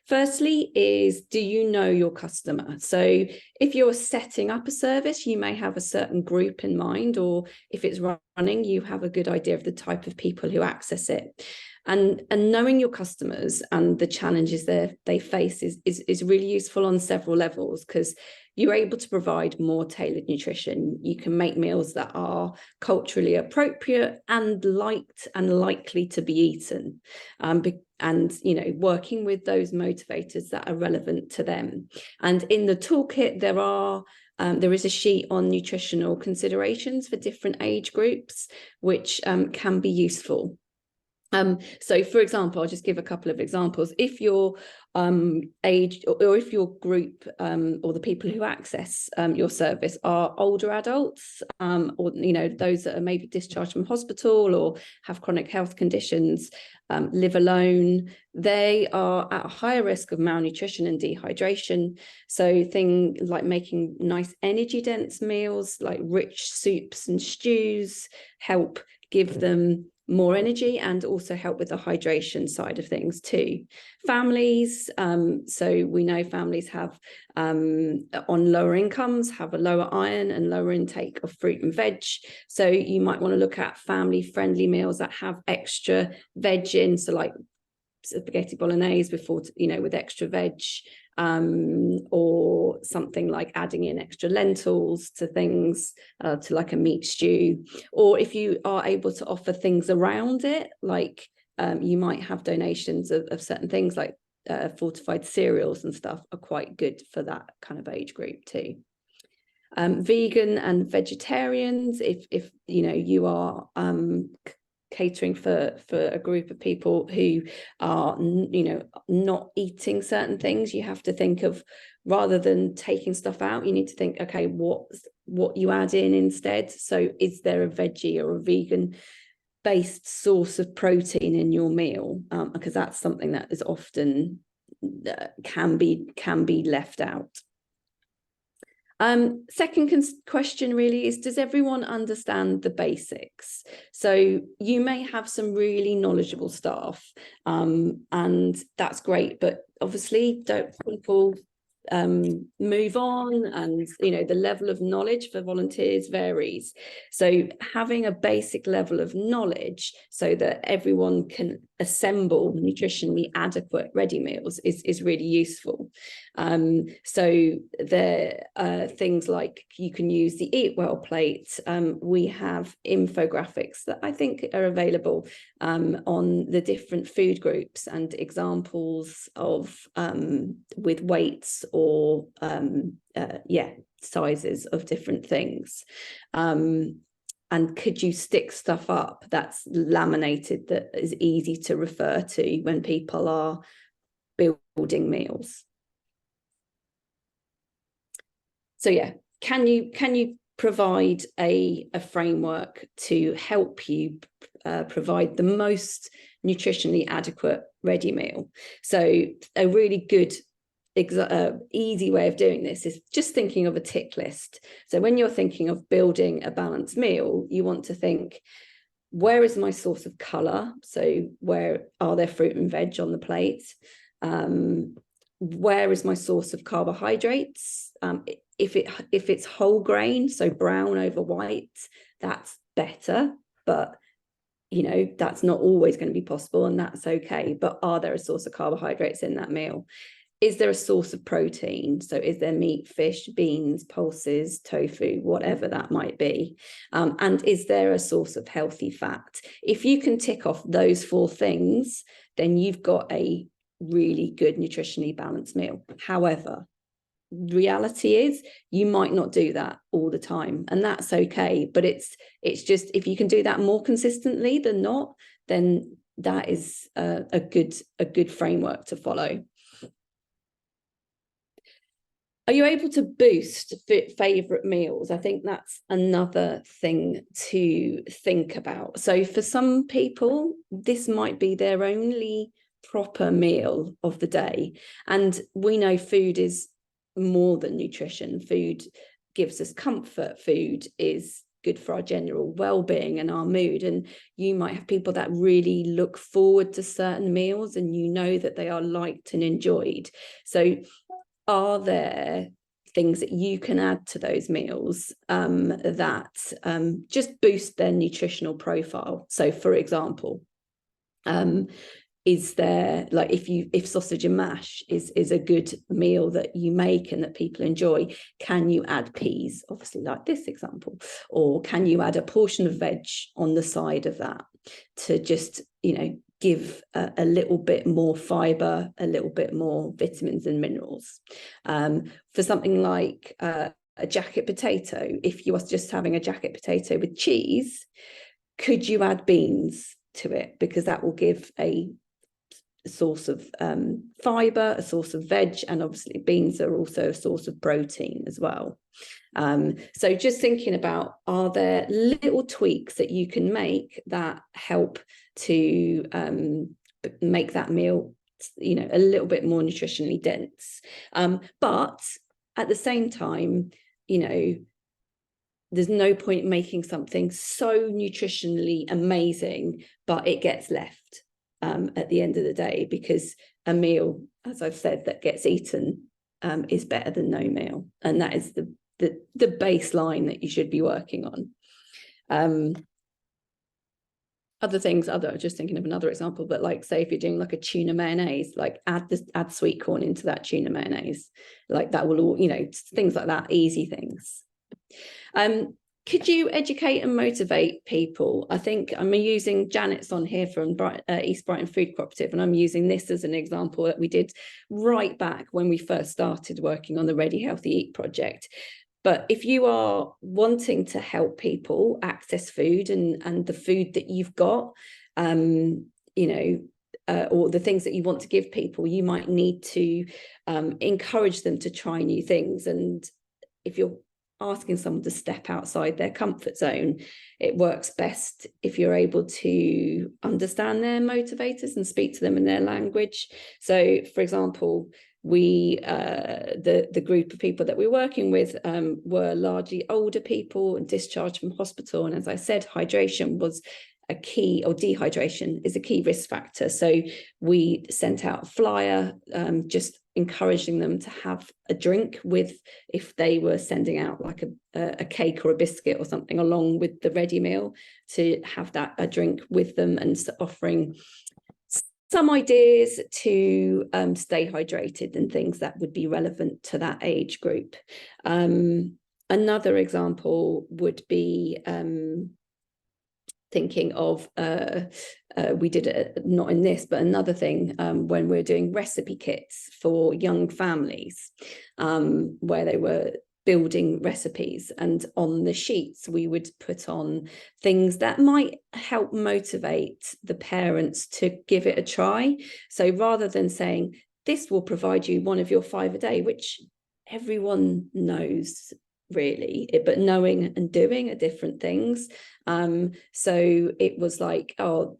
Firstly is, do you know your customer? So if you're setting up a service, you may have a certain group in mind, or if it's running, you have a good idea of the type of people who access it. And knowing your customers and the challenges they face is really useful on several levels, because you're able to provide more tailored nutrition. You can make meals that are culturally appropriate and liked and likely to be eaten. And working with those motivators that are relevant to them. And in the toolkit, there is a sheet on nutritional considerations for different age groups, which can be useful. So, for example, I'll just give a couple of examples. If your age or if your group or the people who access your service are older adults, or those that are maybe discharged from hospital or have chronic health conditions, live alone, they are at a higher risk of malnutrition and dehydration. So things like making nice energy dense meals like rich soups and stews help give them more energy and also help with the hydration side of things too. Families, so we know families have on lower incomes have a lower iron and lower intake of fruit and veg, so you might want to look at family friendly meals that have extra veg in, so like spaghetti bolognese before, with extra veg, or something like adding in extra lentils to things, to like a meat stew. Or if you are able to offer things around it, like you might have donations of certain things, like fortified cereals and stuff are quite good for that kind of age group too. Vegan and vegetarians, if you are catering for a group of people who are not eating certain things, you have to think of, rather than taking stuff out, you need to think, okay, what you add in instead. So is there a veggie or a vegan based source of protein in your meal, because that's something that is often can be left out. Second question really is, does everyone understand the basics? So you may have some really knowledgeable staff, and that's great, but obviously don't people move on, and the level of knowledge for volunteers varies. So having a basic level of knowledge so that everyone can assemble nutritionally adequate ready meals is really useful. So there are things like you can use the Eat Well plate. We have infographics that I think are available on the different food groups and examples of with weights or sizes of different things. And could you stick stuff up that's laminated that is easy to refer to when people are building meals? So yeah, can you provide a framework to help you provide the most nutritionally adequate ready meal? So a really good easy way of doing this is just thinking of a tick list. So when you're thinking of building a balanced meal, you want to think, where is my source of colour? So where are there fruit and veg on the plate? Where is my source of carbohydrates? If it's whole grain, so brown over white, that's better, but that's not always going to be possible, and that's okay. But are there a source of carbohydrates in that meal? Is there a source of protein? So is there meat, fish, beans, pulses, tofu, whatever that might be? And is there a source of healthy fat? If you can tick off those 4 things, then you've got a really good nutritionally balanced meal. However, reality is you might not do that all the time, and that's okay. But it's just, if you can do that more consistently than not, then that is a good framework to follow. Are you able to boost favorite meals? I think that's another thing to think about. So for some people, this might be their only proper meal of the day. And we know food is more than nutrition. Food gives us comfort. Food is good for our general well-being and our mood. And you might have people that really look forward to certain meals, and that they are liked and enjoyed. So are there things that you can add to those meals that just boost their nutritional profile? So for example, is there, like, if sausage and mash is a good meal that you make and that people enjoy, can you add peas, obviously like this example, or can you add a portion of veg on the side of that to just give a little bit more fiber, a little bit more vitamins and minerals? For something like a jacket potato, if you are just having a jacket potato with cheese, could you add beans to it? Because that will give a source of fiber, a source of veg, and obviously beans are also a source of protein as well. So just thinking about, are there little tweaks that you can make that help to make that meal a little bit more nutritionally dense, but at the same time there's no point making something so nutritionally amazing, but it gets left at the end of the day, because a meal, as I've said, that gets eaten is better than no meal. And that is the baseline that you should be working on. Other things, just thinking of another example, but like, say if you're doing like a tuna mayonnaise, like add sweet corn into that tuna mayonnaise, like that will all, things like that, easy things. Could you educate and motivate people? I think I'm using Janet's on here from East Brighton Food Cooperative, and I'm using this as an example that we did right back when we first started working on the Ready Healthy Eat project. But if you are wanting to help people access food and the food that you've got, or the things that you want to give people, you might need to encourage them to try new things. And if you're asking someone to step outside their comfort zone, it works best if you're able to understand their motivators and speak to them in their language. So, for example, we the group of people that we're working with were largely older people and discharged from hospital, and as I said, hydration was a key, or dehydration is a key risk factor. So we sent out a flyer just encouraging them to have a drink with, if they were sending out like a cake or a biscuit or something along with the ready meal, to have that a drink with them, and offering some ideas to stay hydrated and things that would be relevant to that age group. Another example would be thinking of, we did it, not in this, but another thing, when we're doing recipe kits for young families, where they were building recipes, and on the sheets we would put on things that might help motivate the parents to give it a try. So rather than saying this will provide you one of your 5 a day, which everyone knows really, but knowing and doing are different things. So it was like, oh,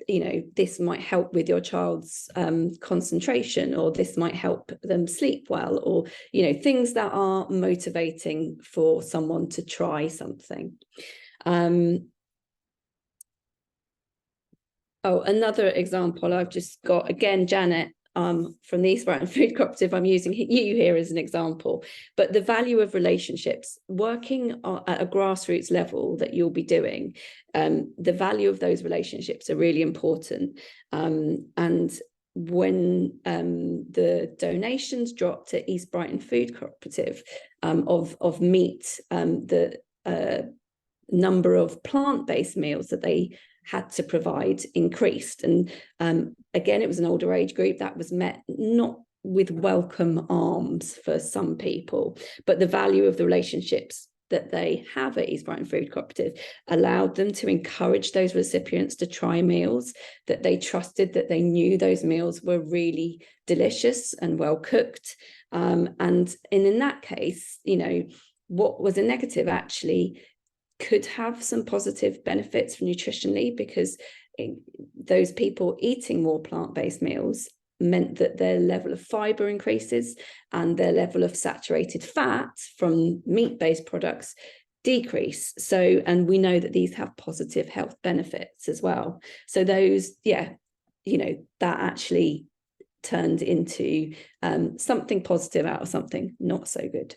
this might help with your child's concentration, or this might help them sleep well, or things that are motivating for someone to try something. Another example I've just got, again, Janet, from the East Brighton Food Cooperative, I'm using you here as an example, but the value of relationships, working at a grassroots level that you'll be doing, the value of those relationships are really important. And when the donations dropped to East Brighton Food Cooperative of meat, the number of plant-based meals that they had to provide increased. And again, it was an older age group that was met not with welcome arms for some people, but the value of the relationships that they have at East Brighton Food Cooperative allowed them to encourage those recipients to try meals that they trusted, that they knew those meals were really delicious and well cooked. And in that case, what was a negative actually could have some positive benefits nutritionally, because those people eating more plant-based meals meant that their level of fiber increases and their level of saturated fat from meat-based products decrease. So, and we know that these have positive health benefits as well. So those, that actually turned into something positive out of something not so good.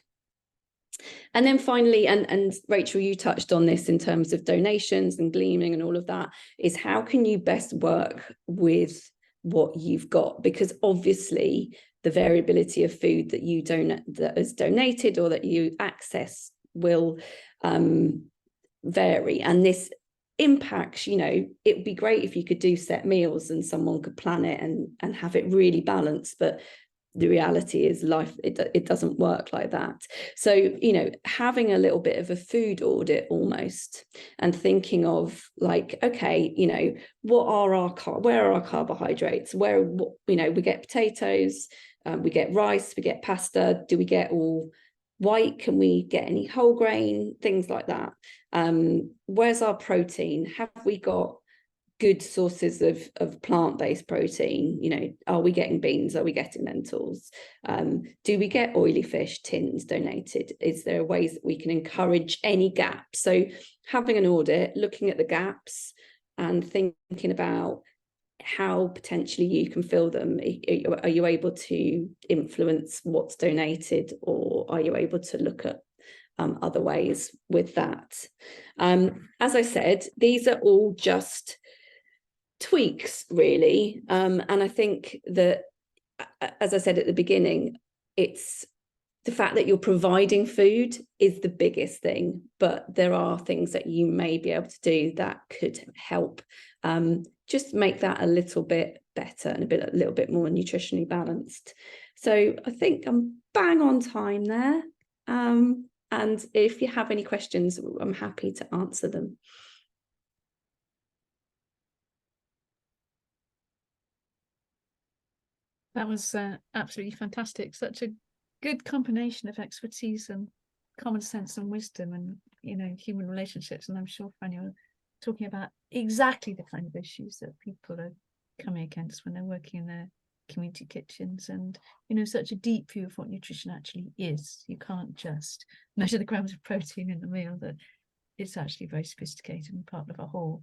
And then finally, and Rachel, you touched on this in terms of donations and gleaming and all of that, is how can you best work with what you've got? Because obviously the variability of food that you that is donated or that you access will vary. And this impacts, it would be great if you could do set meals and someone could plan it and have it really balanced, but the reality is life, it doesn't work like that. So, having a little bit of a food audit almost, and thinking of like, okay, where are our carbohydrates? We get potatoes, we get rice, we get pasta. Do we get all white? Can we get any whole grain? Things like that. Where's our protein? Have we got good sources of plant-based protein? You know, are we getting beans? Are we getting lentils? Do we get oily fish tins donated? Is there ways that we can encourage any gaps? So having an audit, looking at the gaps and thinking about how potentially you can fill them. Are you able to influence what's donated, or are you able to look at other ways with that? As I said, these are all just tweaks, really. And I think that, as I said at the beginning, it's the fact that you're providing food is the biggest thing, but there are things that you may be able to do that could help just make that a little bit better and a little bit more nutritionally balanced. So I think I'm bang on time there. And if you have any questions, I'm happy to answer them. That was absolutely fantastic. Such a good combination of expertise and common sense and wisdom and, you know, human relationships. And I'm sure, Fran, you're talking about exactly the kind of issues that people are coming against when they're working in their community kitchens, and, you know, such a deep view of what nutrition actually is. You can't just measure the grams of protein in the meal, that it's actually very sophisticated and part of a whole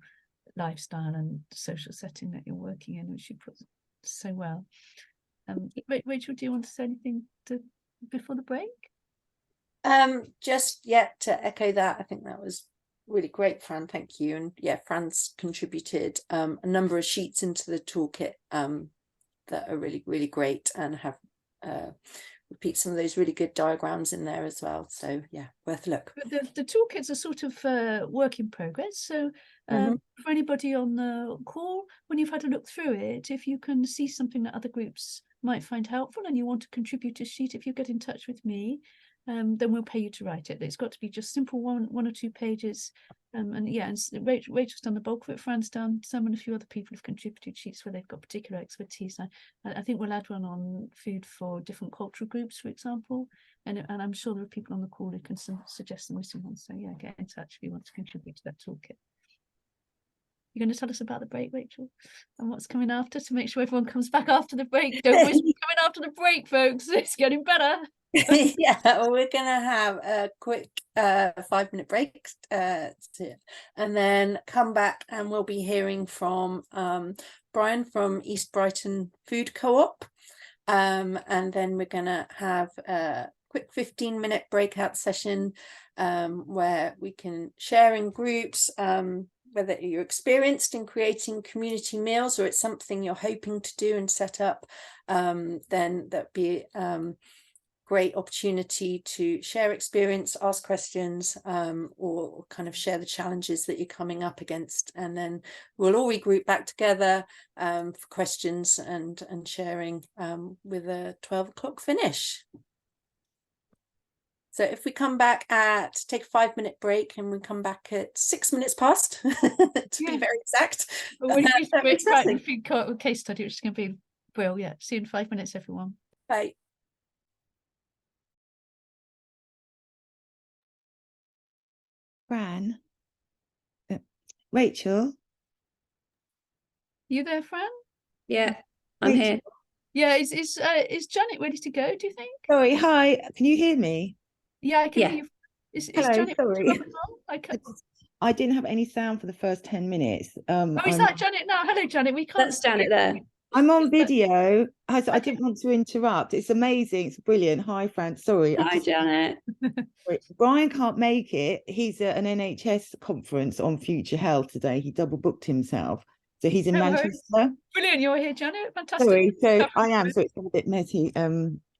lifestyle and social setting that you're working in, which you put so well. Rachel, do you want to say anything before the break? Just to echo that, I think that was really great, Fran. Thank you. And yeah, Fran's contributed a number of sheets into the toolkit that are really, really great, and have repeat some of those really good diagrams in there as well. So yeah, worth a look. But the toolkit's a sort of work in progress. So for anybody on the call, when you've had a look through it, if you can see something that other groups might find helpful and you want to contribute a sheet, if you get in touch with me, then we'll pay you to write it. It's got to be just simple one or two pages. And yeah, and Rachel's done the bulk of it. Fran's done some, and a few other people have contributed sheets where they've got particular expertise. I think we'll add one on food for different cultural groups, for example. And I'm sure there are people on the call who can suggest some missing ones. So yeah, get in touch if you want to contribute to that toolkit. You're going to tell us about the break, Rachel, and what's coming after, to make sure everyone comes back after the break. Don't wish coming after the break, folks. It's getting better. Yeah, we're gonna have a quick 5-minute break and then come back, and we'll be hearing from Brian from East Brighton Food Co-op, and then we're gonna have a quick 15-minute breakout session where we can share in groups, whether you're experienced in creating community meals or it's something you're hoping to do and set up, then that'd be great opportunity to share experience, ask questions, or kind of share the challenges that you're coming up against. And then we'll all regroup back together for questions and sharing with a 12 o'clock finish. So if we come back take a 5-minute break, and we come back at 6 minutes past, to be very exact. Well, Brighton Food Co-op case study, which is going to be brilliant. Yeah, see you in 5 minutes, everyone. Bye. Fran, Rachel. You there, Fran? Yeah, I'm Rachel. here. Yeah, is Janet ready to go, do you think? Sorry, hi. Can you hear me? Yeah, I can Yeah. hear you. Is Hello, Janet sorry. I I didn't have any sound for the first 10 minutes. is I'm, that Janet now? Hello, Janet. We can't That's Janet there. I'm on Is that- video. I didn't want to interrupt. It's amazing. It's brilliant. Hi, Fran. Sorry. Hi, Janet. Brian can't make it. He's at an NHS conference on future health today. He double booked himself. So he's in No worries. Manchester. Brilliant, you're here, Janet. Fantastic. Sorry, so Have I am. So it's been a bit messy.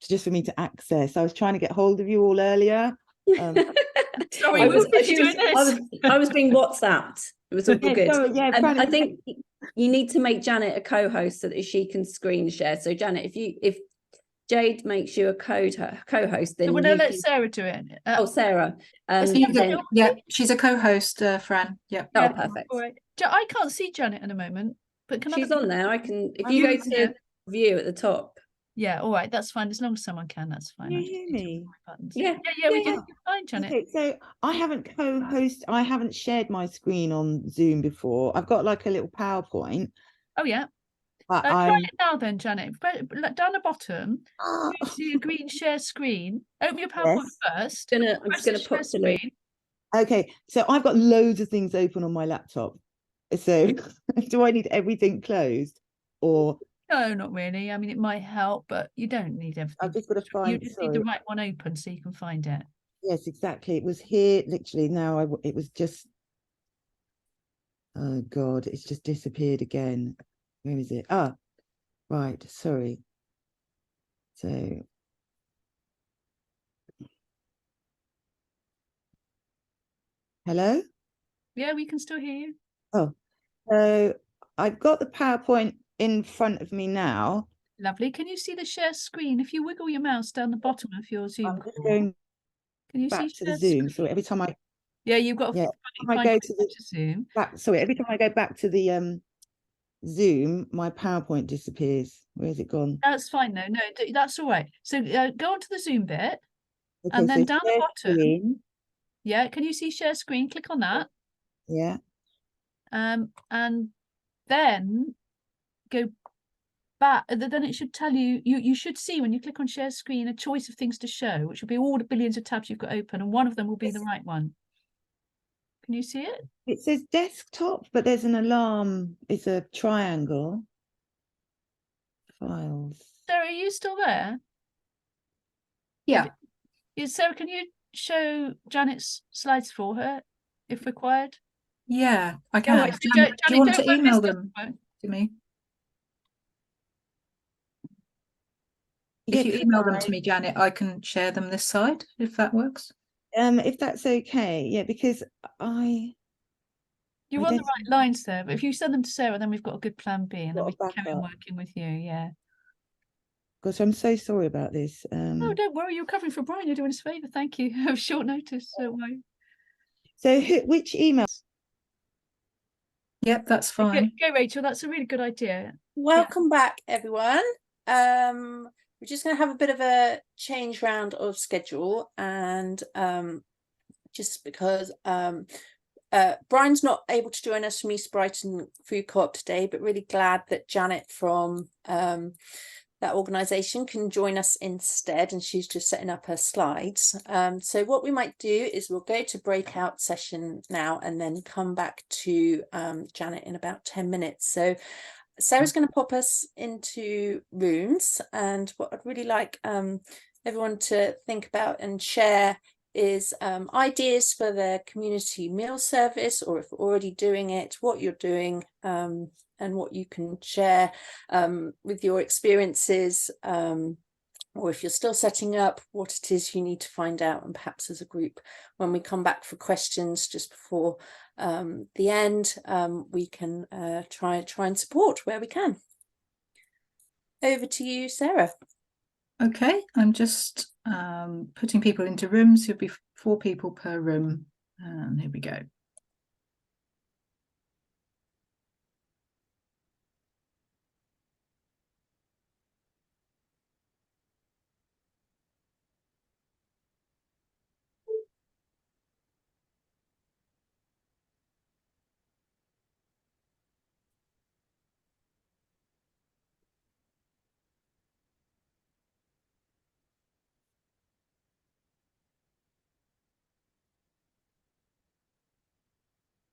Just for me to access. I was trying to get hold of you all earlier. Sorry, I we're was busy doing this. I was being WhatsApped. It was all Yeah, good. sorry, yeah, Fran, I think you need to make Janet a co-host so that she can screen share. So Janet, if Jade makes you a co-host, then Well, you no, let can... Sarah do it. Oh, Sarah. Yeah, she's a co-host, Fran. Yep. Oh, perfect. All right. I can't see Janet at the moment, but can She's I? on there. I can, if Oh, you go yeah. to view at the top. Yeah, all right, that's fine. As long as someone can, that's fine. Can I you just hear need to me? remove my buttons. Yeah. Yeah, we Yeah. can. You're fine, Janet. Okay, so I haven't shared my screen on Zoom before. I've got like a little PowerPoint, Oh yeah. but Try I'm it now then, Janet. Down the bottom, Ah, you see a green share screen. Open your PowerPoint first. I'm just Press gonna the share put the link. screen. okay. So I've got loads of things open on my laptop. So do I need everything closed, or No, not really. I mean, it might help, but you don't need everything. I've just got to You find? just need Sorry. the right one open so you can find it. Yes, exactly. It was here literally. Now it was just. Oh God, it's just disappeared again. Where is it? Ah, right. Sorry. So. Hello? Yeah, we can still hear you. Oh, so I've got the PowerPoint in front of me now. Lovely. Can you see the share screen? If you wiggle your mouse down the bottom of your Zoom I'm just call, going can you see back to the share Zoom. screen? So every time I Yeah, you've got to Yeah, find I your go way to the to Zoom. sorry, every time I go back to the Zoom, my PowerPoint disappears. Where's it gone? That's fine though. No, that's all right. So go onto the Zoom bit, Okay, and then so down the share bottom. screen. Yeah, can you see share screen? Click on that. Yeah. And then go back. Then it should tell you. You should see when you click on share screen a choice of things to show, which will be all the billions of tabs you've got open, and one of them will be the right one. Can you see it? It says desktop, but there's an alarm. It's a triangle. Files. Sarah, are you still there? Yeah. Sarah, can you show Janet's slides for her if required? Yeah, I Yeah, can. right. So Do Janet, you want to don't worry, email this them doesn't work. to me? Yeah, If you could email them I? to me, Janet, I can share them this side, if that works. If that's okay. Yeah, because You're I on the don't right lines there, but if you send them to Sarah, then we've got a good plan B, and then got we a can carry on backup. working with you. Yeah. Gosh, I'm so sorry about this. Oh, don't worry, you're covering for Brian. You're doing us a favour. Thank you. Of short notice. Don't worry. So which email? Yep, that's fine. Go, Rachel. That's a really good idea. Welcome back, everyone. We're just going to have a bit of a change round of schedule, and just because Brian's not able to join us from East Brighton Food Co-op today, but really glad that Janet from that organisation can join us instead, and she's just setting up her slides. So what we might do is we'll go to breakout session now and then come back to Janet in about 10 minutes. So Sarah's going to pop us into rooms, and what I'd really like everyone to think about and share is ideas for their community meal service, or if you're already doing it, what you're doing, and what you can share with your experiences, or if you're still setting up, what it is you need to find out, and perhaps as a group, when we come back for questions just before the end, we can try and support where we can. Over to you, Sarah. Okay, I'm just putting people into rooms. There'll be 4 people per room. And here we go.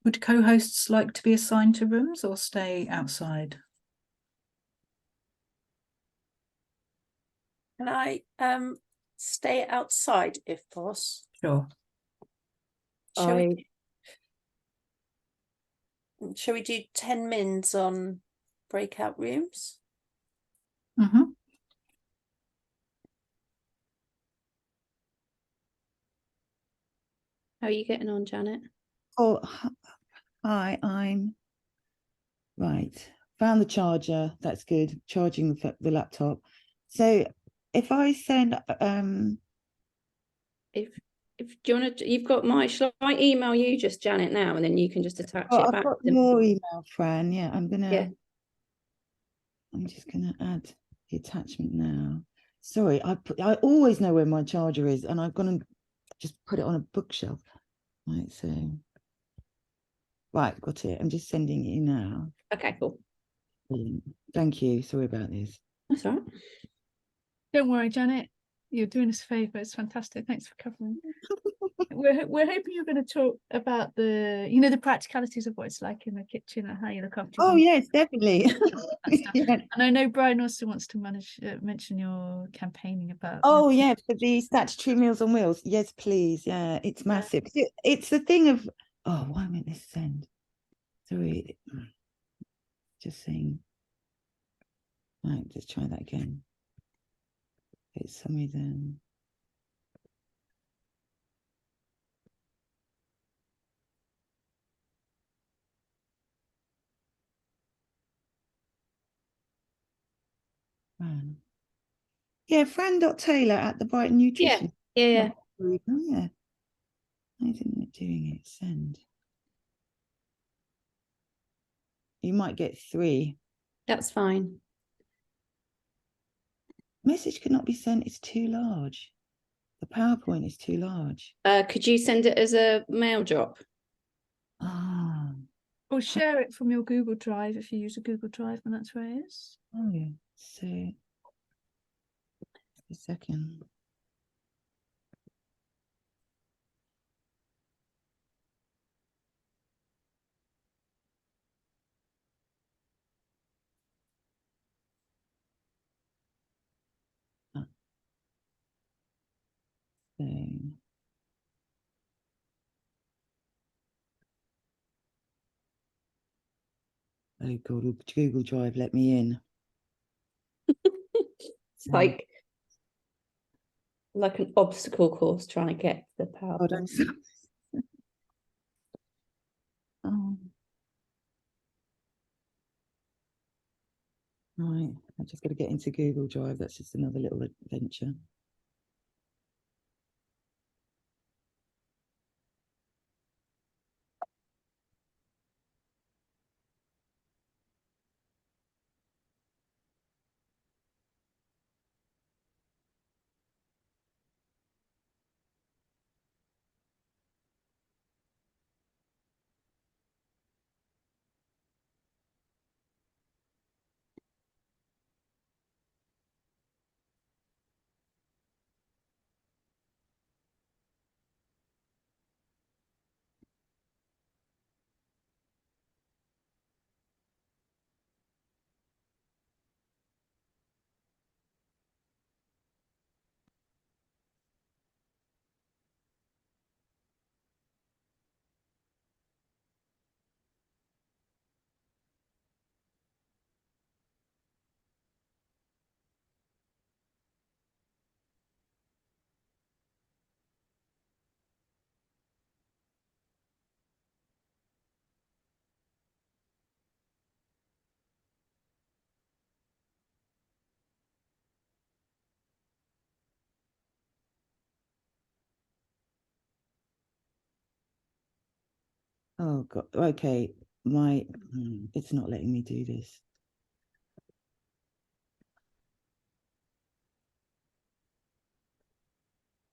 Would co-hosts like to be assigned to rooms or stay outside? Can I stay outside if possible? Sure. Shall we do 10 mins on breakout rooms? Mm-hmm. How are you getting on, Janet? Oh, hi, I'm right. Found the charger. That's good. Charging the laptop. So if I send If do you want to, you've got my, shall I email you just Janet now, and then you can just attach it I've back got to your email, Fran. Yeah, I'm Yeah. just gonna add the attachment now. Sorry, I always know where my charger is, and I've gone and just put it on a bookshelf. Right, so right, got it. I'm just sending you now. Okay, cool. Brilliant. Thank you. Sorry about this. That's all right. Don't worry, Janet. You're doing us a favour. It's fantastic. Thanks for covering. We're hoping you're going to talk about the practicalities of what it's like in the kitchen and how you look after. Oh yes, definitely. Yeah. And I know Brian also wants to mention your campaigning about. Oh yeah, for the statutory Meals on Wheels. Yes, please. Yeah, it's massive. It's the thing of, oh, why won't this send? Sorry, just saying. Right, let's try that again. It's some reason. Fran. Yeah, Fran.Taylor at the Brighton Nutrition. Yeah. Oh, yeah. Why isn't it doing it? Send. You might get 3. That's fine. Message could not be sent. It's too large. The PowerPoint is too large. Could you send it as a mail drop? Ah. Or share it from your Google Drive if you use a Google Drive, and that's where it is. Oh yeah. So a second. So oh God, Google Drive let me in. It's like an obstacle course trying to get the Oh, PowerPoint. oh. Right, I just got to get into Google Drive. That's just another little adventure. Oh God. Okay. It's not letting me do this.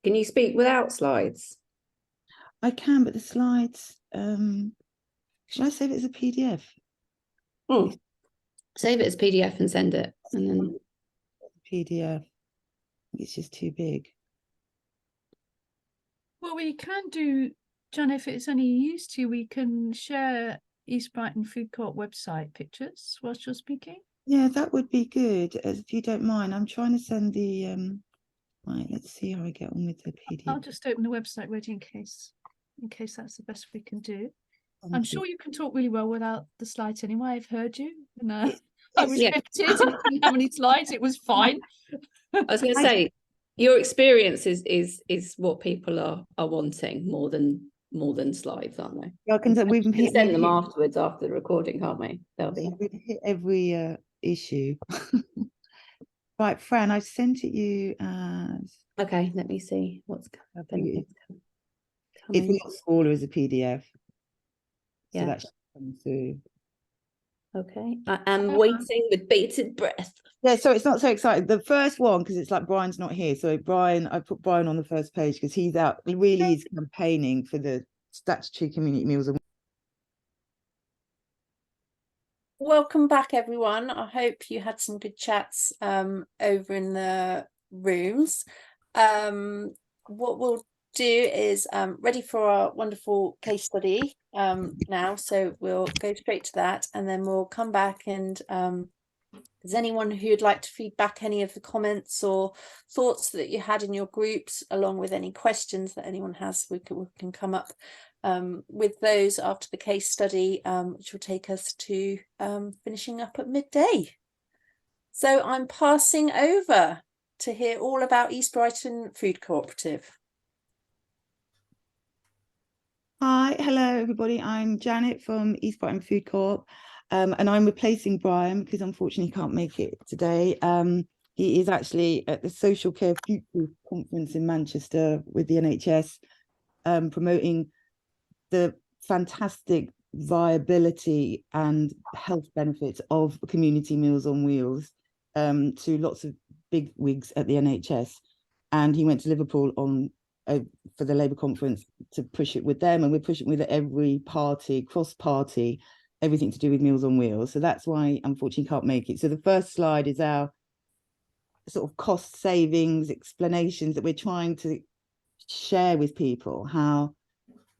Can you speak without slides? I can, but the slides, should I save it as a PDF? Save it as PDF and send it. And then PDF. It's just too big. What we can do, John, if it's any use to you, we can share East Brighton Food Court website pictures whilst you're speaking. Yeah, that would be good, if you don't mind. I'm trying to send the right, let's see how I get on with the PDF. I'll just open the website ready in case that's the best we can do. I'm sure you can talk really well without the slides anyway. I've heard you. And, I was riveted and didn't have any slides. It was fine. I was going to say, your experience is what people are wanting more than slides, aren't they? Yeah, we can send them afterwards after the recording, can't we? They'll be hit every issue. Right, Fran, I've sent it you as. Okay, let me see what's coming. It's a lot smaller as a PDF. So Yeah. that should come through. Okay, I am waiting with bated breath. Yeah, so it's not so exciting. The first one, because it's like Brian's not here. So Brian, I put Brian on the first page because he's out. He really is campaigning for the statutory community meals. Welcome back, everyone. I hope you had some good chats over in the rooms. What we'll do is ready for our wonderful case study now. So we'll go straight to that, and then we'll come back and is anyone who'd like to feed back any of the comments or thoughts that you had in your groups, along with any questions that anyone has, we can come up with those after the case study, which will take us to finishing up at midday. So I'm passing over to hear all about East Brighton Food Cooperative. Hi, hello everybody. I'm Janet from East Brighton Food Co-op, and I'm replacing Brian because unfortunately he can't make it today. He is actually at the Social Care Future Conference in Manchester with the NHS, promoting the fantastic viability and health benefits of community meals on wheels to lots of big wigs at the NHS. And he went to Liverpool on for the Labour conference to push it with them, and we're pushing with every party, cross-party, everything to do with Meals on Wheels. So that's why unfortunately can't make it. So the first slide is our sort of cost savings explanations that we're trying to share with people, how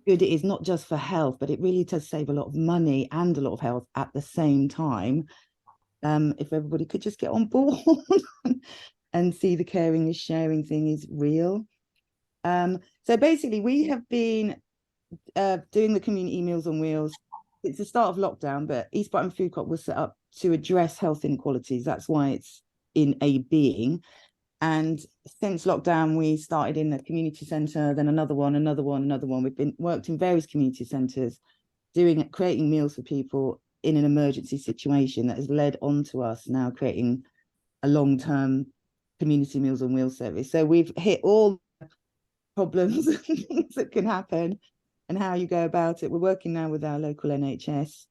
good it is, not just for health, but it really does save a lot of money and a lot of health at the same time. If everybody could just get on board and see the caring is sharing thing is real. So basically we have been doing the community Meals on Wheels. It's the start of lockdown, but East Brighton Food Co-op was set up to address health inequalities. That's why it's in a being. And since lockdown, we started in a community centre, then another one. We've been worked in various community centres, creating meals for people in an emergency situation that has led on to us now creating a long-term community Meals on Wheels service. So we've hit all problems that can happen and how you go about it. We're working now with our local NHS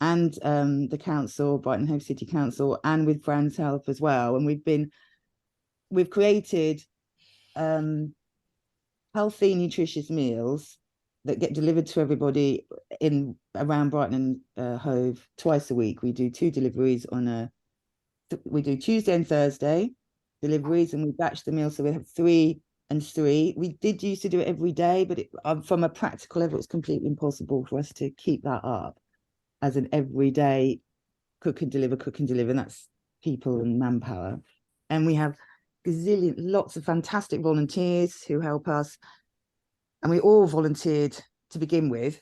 and the council, Brighton Hove City Council, and with Friends Help as well. And we've created healthy, nutritious meals that get delivered to everybody in around Brighton and Hove twice a week. We do 2 deliveries we do Tuesday and Thursday deliveries, and we batch the meals, so we have 3 and 3. We did used to do it every day, but from a practical level, it's completely impossible for us to keep that up as an everyday cook and deliver, and that's people and manpower. And we have lots of fantastic volunteers who help us, and we all volunteered to begin with.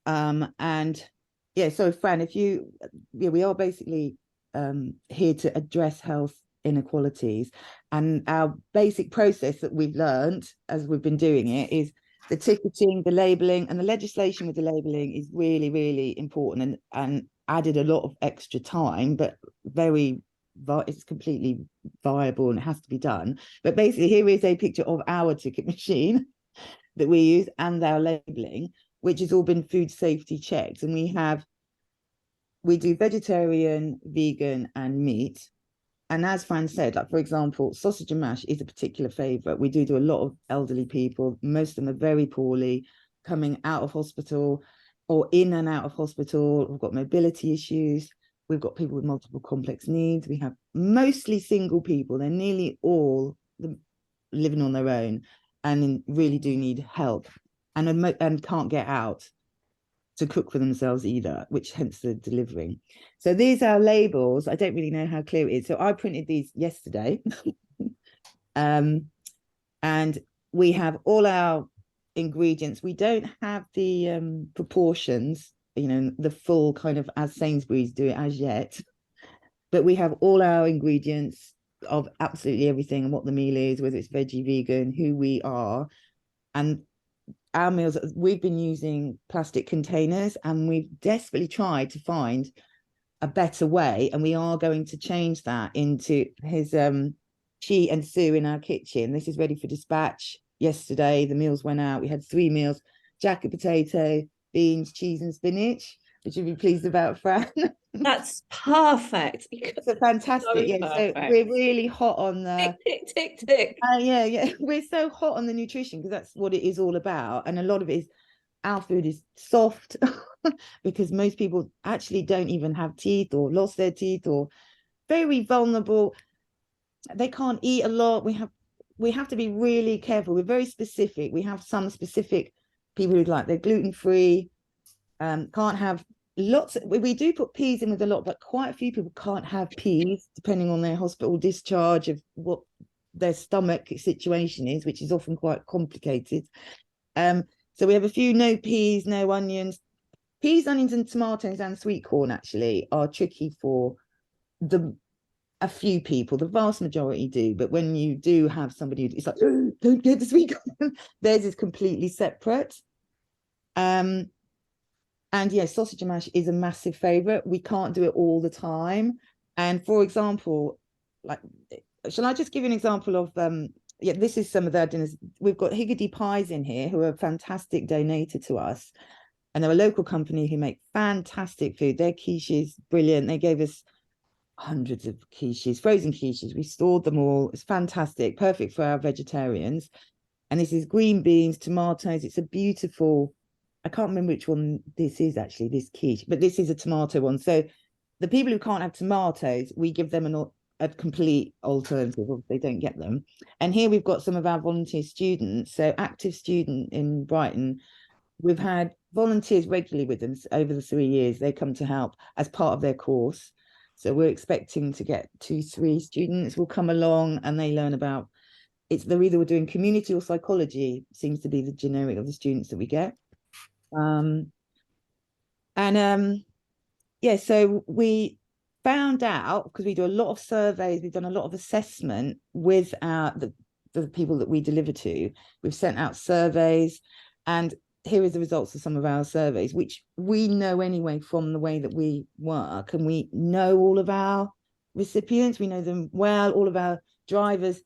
And yeah, so Fran, we are basically here to address health inequalities, and our basic process that we've learned as we've been doing it is the ticketing, the labeling, and the legislation with the labeling is really, really important and added a lot of extra time, but it's completely viable and it has to be done. But basically here is a picture of our ticket machine that we use and our labeling, which has all been food safety checked. And we do vegetarian, vegan, and meat. And as Fran said, like for example, sausage and mash is a particular favorite. We do a lot of elderly people. Most of them are very poorly, coming out of hospital or in and out of hospital. We've got mobility issues. We've got people with multiple complex needs. We have mostly single people. They're nearly all living on their own and really do need help and can't get out to cook for themselves either, which hence the delivering. So these are labels. I don't really know how clear it is. So I printed these yesterday. And we have all our ingredients. We don't have the proportions, the full kind of as Sainsbury's do it as yet, but we have all our ingredients of absolutely everything and what the meal is, whether it's veggie, vegan, who we are. And our meals, we've been using plastic containers, and we've desperately tried to find a better way, and we are going to change that into his Chi and Sue in our kitchen. This is ready for dispatch. Yesterday the meals went out. We had 3 meals: jacket potato, beans, cheese, and spinach, which you'd be pleased about, Fran. That's perfect. It's a fantastic, yeah. So perfect. we're really hot on the Tick, tick, tick, tick. yeah. We're so hot on the nutrition because that's what it is all about. And a lot of it is our food is soft because most people actually don't even have teeth or lost their teeth or very vulnerable. They can't eat a lot. We have to be really careful. We're very specific. We have some specific people who like they're gluten-free, can't have lots we do put peas in with a lot, but quite a few people can't have peas depending on their hospital discharge of what their stomach situation is, which is often quite complicated. So we have a few no peas, no onions. Peas, onions and tomatoes and sweet corn actually are tricky for a few people. The vast majority do, but when you do have somebody it's like, oh, don't get the sweet corn. Theirs is completely separate. And yeah, sausage and mash is a massive favorite. We can't do it all the time. And for example, like, shall I just give you an example of yeah, this is some of their dinners. We've got Higgidy Pies in here, who are a fantastic donator to us, and they're a local company who make fantastic food. Their quiches, brilliant. They gave us hundreds of quiches, frozen quiches. We stored them all. It's fantastic, perfect for our vegetarians. And this is green beans, tomatoes. It's a beautiful, I can't remember which one this is actually, this quiche, but this is a tomato one. So the people who can't have tomatoes, we give them a complete alternative if they don't get them. And here we've got some of our volunteer students. So active student in Brighton, we've had volunteers regularly with them over the 3 years. They come to help as part of their course. So we're expecting to get 2-3 students will come along and they learn about, they're either doing community or psychology, seems to be the generic of the students that we get. Yeah, so we found out, because we do a lot of surveys, we've done a lot of assessment with the people that we deliver to. We've sent out surveys, and here is the results of some of our surveys, which we know anyway from the way that we work, and we know all of our recipients, we know them well, all of our drivers,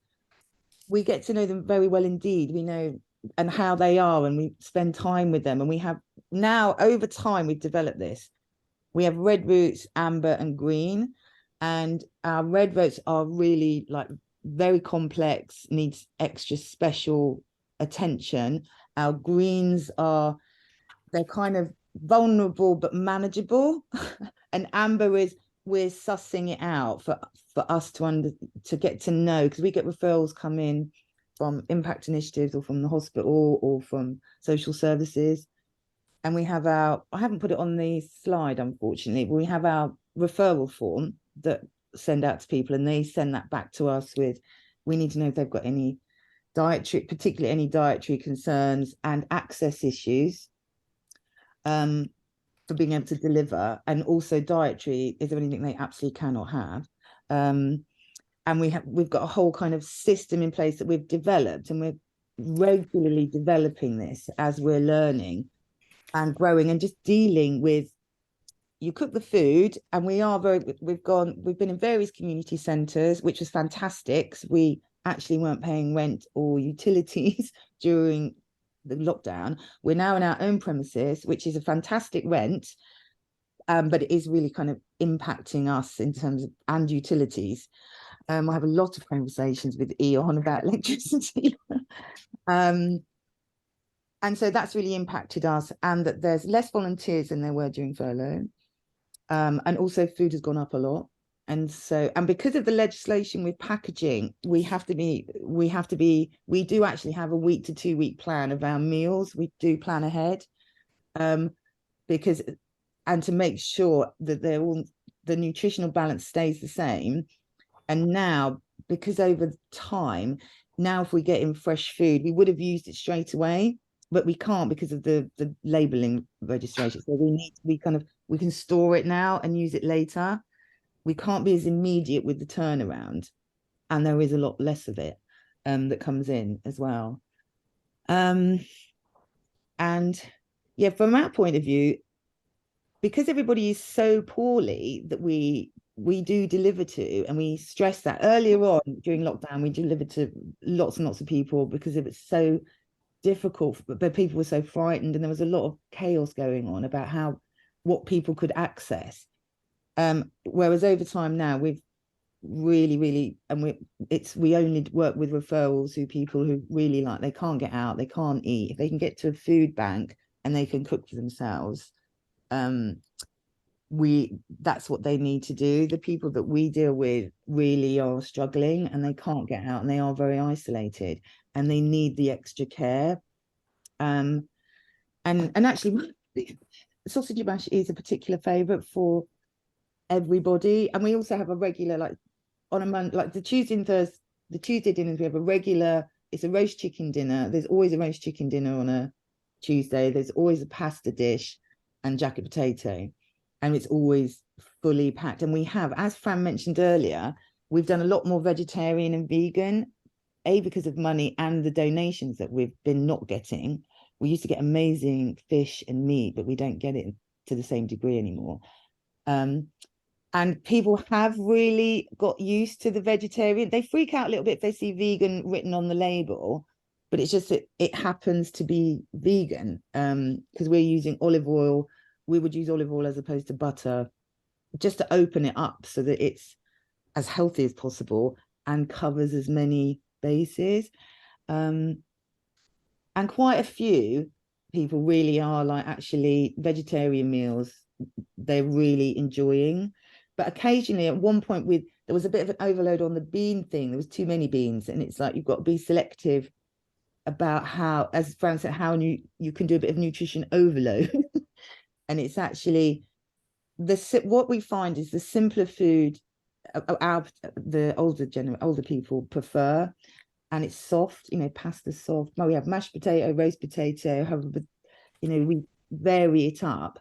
we get to know them very well indeed. We know and how they are, and we spend time with them, and we have now over time we've developed this. We have red routes, amber and green, and our red routes are really like very complex, needs extra special attention. Our greens they're kind of vulnerable but manageable, and amber is we're sussing it out for us to get to know, because we get referrals come in from impact initiatives or from the hospital or from social services. And we have I haven't put it on the slide, unfortunately, but we have our referral form that send out to people, and they send that back to us with, we need to know if they've got any particularly any dietary concerns and access issues for being able to deliver, and also dietary, is there anything they absolutely cannot have? And we've got a whole kind of system in place that we've developed, and we're regularly developing this as we're learning and growing and just dealing with, you cook the food, and we've been in various community centres, which was fantastic. We actually weren't paying rent or utilities during the lockdown. We're now in our own premises, which is a fantastic rent, but it is really kind of impacting us in terms of, and utilities. I have a lot of conversations with E.ON about electricity. And so that's really impacted us, and that there's less volunteers than there were during furlough. And also food has gone up a lot. And because of the legislation with packaging, we do actually have a 1 to 2 week plan of our meals. We do plan ahead, and to make sure that the nutritional balance stays the same. And now, because over time, now if we get in fresh food, we would have used it straight away, but we can't because of the labeling registration. So we can store it now and use it later. We can't be as immediate with the turnaround, and there is a lot less of it that comes in as well. And yeah, from our point of view, because everybody is so poorly, that we do deliver to, and we stress that earlier on during lockdown, we delivered to lots and lots of people because it was so difficult, but people were so frightened, and there was a lot of chaos going on about what people could access. Whereas over time now we've really, and we only work with referrals who people who really like, they can't get out, they can't eat. If they can get to a food bank and they can cook for themselves, that's what they need to do. The people that we deal with really are struggling and they can't get out and they are very isolated and they need the extra care. And actually sausage and mash is a particular favorite for everybody. And we also have a regular, like on a month, like the Tuesday dinners, we have a regular, it's a roast chicken dinner. There's always a roast chicken dinner on a Tuesday. There's always a pasta dish and jacket potato, and it's always fully packed. And we have, as Fran mentioned earlier, we've done a lot more vegetarian and vegan, because of money and the donations that we've been not getting. We used to get amazing fish and meat, but we don't get it to the same degree anymore. And people have really got used to the vegetarian. They freak out a little bit if they see vegan written on the label, but it's just that it happens to be vegan, because we're using olive oil. We would use olive oil as opposed to butter, just to open it up so that it's as healthy as possible and covers as many bases. And quite a few people really are like, actually vegetarian meals they're really enjoying. But occasionally at one point there was a bit of an overload on the bean thing. There was too many beans, and it's like you've got to be selective about how, as Fran said, how you can do a bit of nutrition overload. And it's actually what we find is the simpler food the older people prefer, and it's soft, pasta soft. Well, we have mashed potato, roast potato, we vary it up.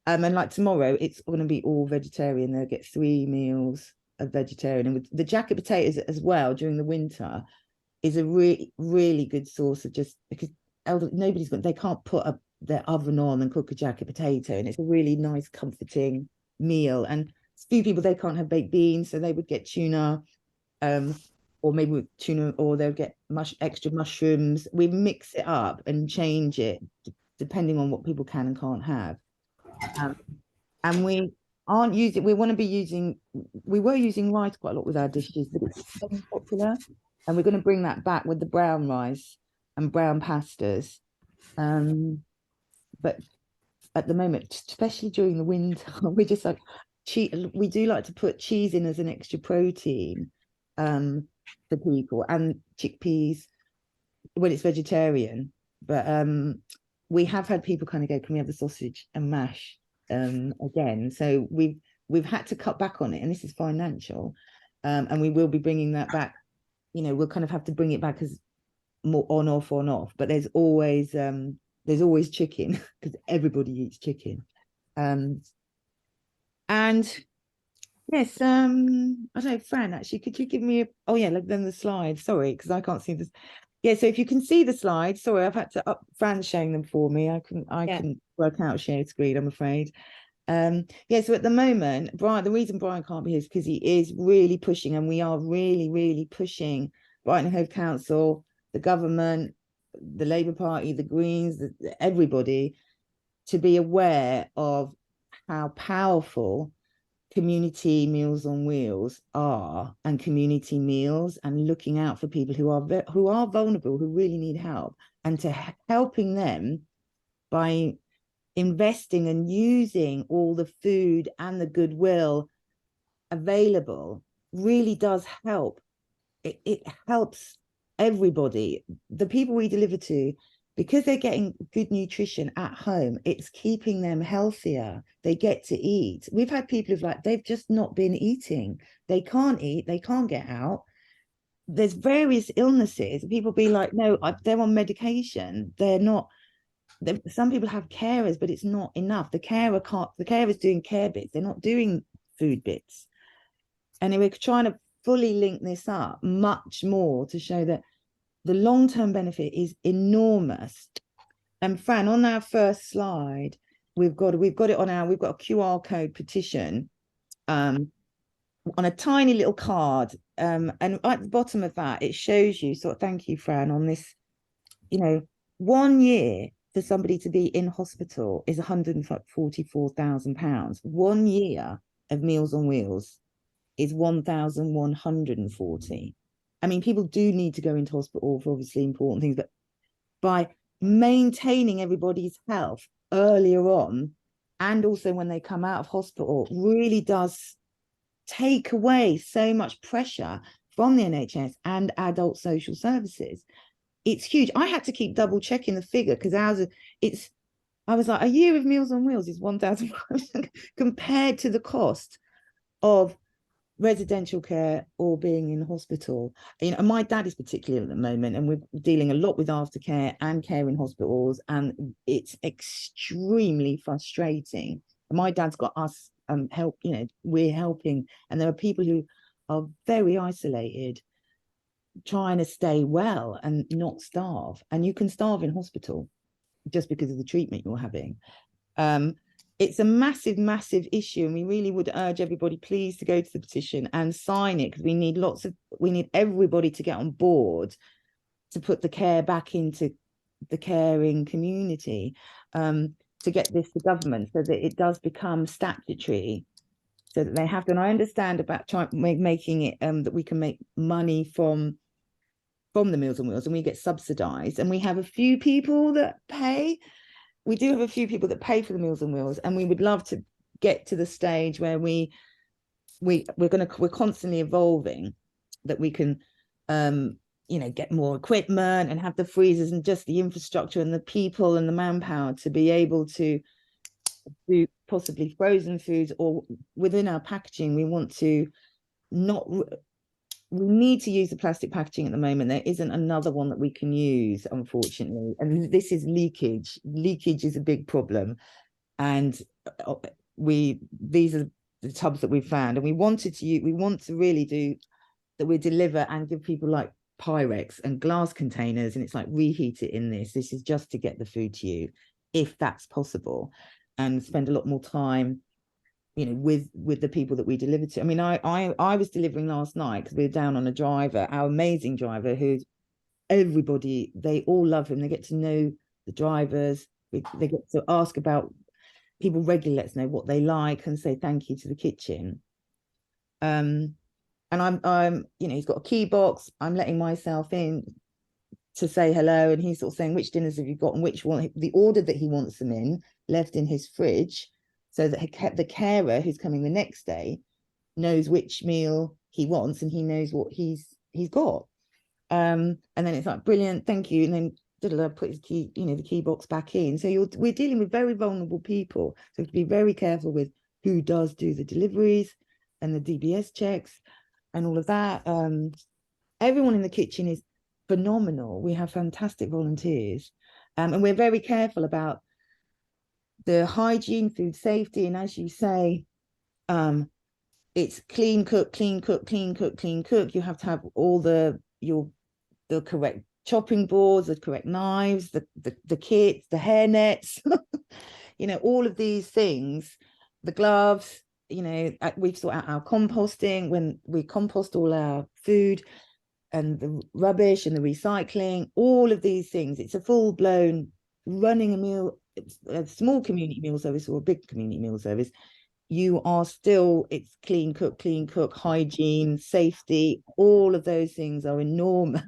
And like tomorrow, it's going to be all vegetarian. They'll get 3 meals of vegetarian. And with the jacket potatoes as well during the winter is a really good source of, just because they can't put their oven on and cook a jacket potato. And it's a really nice, comforting meal. And few people, they can't have baked beans, so they would get tuna, or maybe with tuna, or they'll get extra mushrooms. We mix it up and change it depending on what people can and can't have. And we aren't using, we were using rice quite a lot with our dishes, but it's so popular. And we're going to bring that back with the brown rice and brown pastas. But at the moment, especially during the winter, we're just like, we do like to put cheese in as an extra protein for people, and chickpeas when it's vegetarian. But we have had people kind of go, can we have the sausage and mash again? So we've had to cut back on it, and this is financial, and we will be bringing that back. We'll kind of have to bring it back as more on off, but there's always chicken, because everybody eats chicken. And yes, I don't know, Fran, actually, could you give me then the slide, sorry, because I can't see this. Yeah, so if you can see the slides, sorry, I've had to Fran's showing them for me. I couldn't work out share screen, I'm afraid. So at the moment, the reason Brian can't be here is because he is really pushing, and we are really pushing Brighton Hove Council, the government, the Labour Party, the Greens, everybody, to be aware of how powerful community meals on wheels are, and community meals, and looking out for people who are vulnerable, who really need help, and to helping them by investing and using all the food and the goodwill available really does help. It helps everybody. The people we deliver to, because they're getting good nutrition at home, it's keeping them healthier. They get to eat. We've had people who've they've just not been eating. They can't eat, they can't get out. There's various illnesses. People be like, no, they're on medication. They're not. Some people have carers, but it's not enough. The carer's doing care bits. They're not doing food bits. And we're trying to fully link this up much more to show that the long-term benefit is enormous. And Fran, on our first slide, we've got a QR code petition on a tiny little card. And at the bottom of that, it shows you, so thank you, Fran, on this, 1 year for somebody to be in hospital is £144,000. 1 year. of Meals on Wheels is 1,140. I mean, people do need to go into hospital for obviously important things, but by maintaining everybody's health earlier on, and also when they come out of hospital, really does take away so much pressure from the NHS and adult social services. It's huge. I had to keep double checking the figure because I was like, a year of Meals on Wheels is 1,000 compared to the cost of residential care or being in hospital. You know, and my dad is particularly at the moment, and we're dealing a lot with aftercare and care in hospitals, and it's extremely frustrating. My dad's got us help, you know, we're helping, and there are people who are very isolated trying to stay well and not starve, and you can starve in hospital just because of the treatment you're having. It's a massive issue, and we really would urge everybody please to go to the petition and sign it, because we need everybody to get on board to put the care back into the caring community, to get this to government so that it does become statutory, so that they have to. And I understand about making it that we can make money from the Meals on Wheels, and we get subsidized, and we have a few people that pay. We do have a few people that pay for the Meals on Wheels, and we would love to get to the stage where we're constantly evolving, that we can you know, get more equipment and have the freezers and just the infrastructure and the people and the manpower to be able to do possibly frozen foods, or within our packaging we want to we need to use the plastic packaging at the moment. There isn't another one that we can use, unfortunately. And this is leakage. Leakage is a big problem. And these are the tubs that we found. And we want to really do that. We deliver and give people like Pyrex and glass containers. And it's like, reheat it in this. This is just to get the food to you, if that's possible. And spend a lot more time, you know, with the people that we deliver to. I mean, I was delivering last night because we were down on a driver, our amazing driver, who's everybody, they all love him. They get to know the drivers. They get to ask about people regularly, let us know what they like and say thank you to the kitchen. And I'm you know, he's got a key box. I'm letting myself in to say hello, and he's sort of saying which dinners have you got and which one, the order that he wants them in, left in his fridge, so that the carer who's coming the next day knows which meal he wants, and he knows what he's got. And then it's like, brilliant, thank you. And then put his key, you know, the key box back in. So we're dealing with very vulnerable people. So we have to be very careful with who does do the deliveries and the DBS checks and all of that. Everyone in the kitchen is phenomenal. We have fantastic volunteers. And we're very careful about the hygiene, food safety, and as you say, it's clean cook, clean cook, clean cook, clean cook. You have to have all the correct chopping boards, the correct knives, the kits, the hair nets, you know, all of these things, the gloves. You know, we've sorted out our composting when we compost all our food, and the rubbish and the recycling, all of these things. It's a full-blown running a small community meal service or a big community meal service. You are still, it's clean cook, hygiene, safety, all of those things are enormous.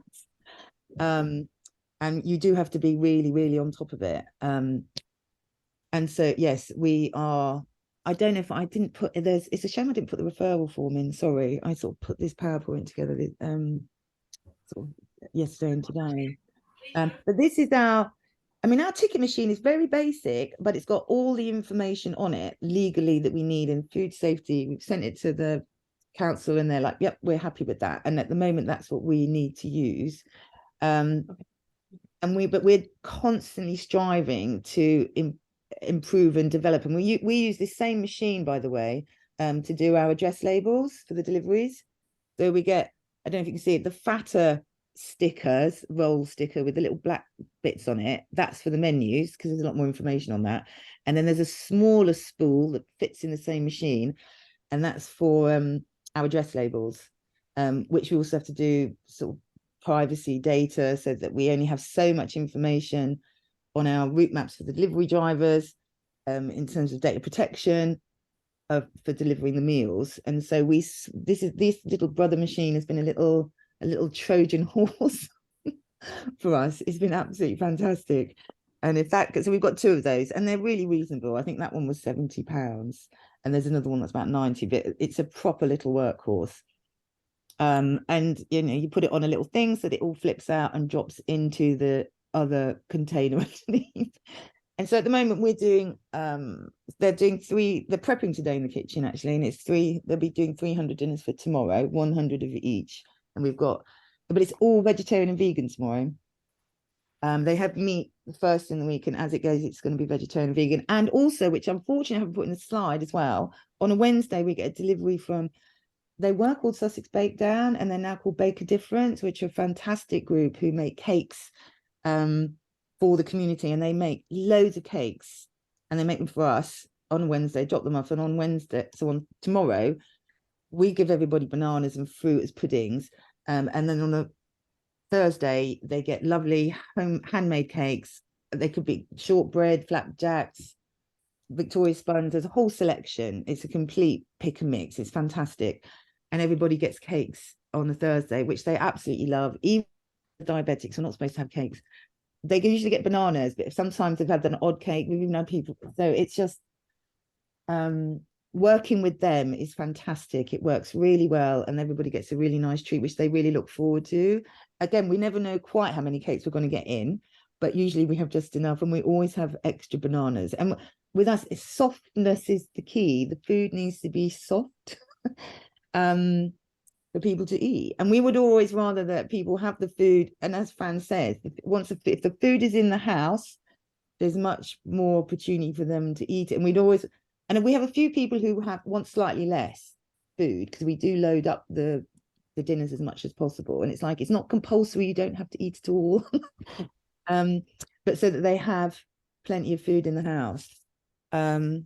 And you do have to be really, really on top of it. And so, yes, we are. I don't know if I didn't put, it's a shame I didn't put the referral form in. Sorry, I sort of put this PowerPoint together sort of yesterday and today. But this is our ticket machine is very basic, but it's got all the information on it legally that we need in food safety. We've sent it to the council and they're like, yep, we're happy with that. And at the moment, that's what we need to use. But we're constantly striving to improve and develop. And we use this same machine, by the way, to do our address labels for the deliveries. So we get, I don't know if you can see it, the fatter stickers, roll sticker with the little black bits on it. That's for the menus, because there's a lot more information on that. And then there's a smaller spool that fits in the same machine, and that's for our address labels, which we also have to do sort of privacy data, so that we only have so much information on our route maps for the delivery drivers, in terms of data protection. for delivering the meals. And so this little brother machine has been a little Trojan horse for us. It's been absolutely fantastic. And in fact, so we've got 2 of those, and they're really reasonable. I think that one was £70, and there's another one that's about 90, but it's a proper little workhorse. And you put it on a little thing so that it all flips out and drops into the other container underneath. And so at the moment we're doing they're prepping today in the kitchen actually, and they'll be doing 300 dinners for tomorrow, 100 of each. And but it's all vegetarian and vegan tomorrow. They have meat first in the week, and as it goes, it's going to be vegetarian and vegan. And also, which unfortunately I haven't put in the slide as well, on a Wednesday we get a delivery from, they were called Sussex Bake Down, and they're now called Bake a Difference, which are a fantastic group who make cakes for the community, and they make loads of cakes, and they make them for us on Wednesday, drop them off, and on Wednesday, so on tomorrow, we give everybody bananas and fruit as puddings, and then on a Thursday they get lovely handmade cakes. They could be shortbread, flapjacks, Victoria sponge. There's a whole selection. It's a complete pick and mix. It's fantastic, and everybody gets cakes on a Thursday, which they absolutely love. Even diabetics are not supposed to have cakes. They can usually get bananas, but sometimes they've had an odd cake. We've even had people, so it's just working with them is fantastic. It works really well, and everybody gets a really nice treat, which they really look forward to. Again, we never know quite how many cakes we're going to get in, but usually we have just enough, and we always have extra bananas. And with us, softness is the key. The food needs to be soft for people to eat, and we would always rather that people have the food. And as Fran says, if the food is in the house, there's much more opportunity for them to eat it. And we have a few people who want slightly less food, because we do load up the dinners as much as possible, and it's like, it's not compulsory, you don't have to eat it all. But so that they have plenty of food in the house. So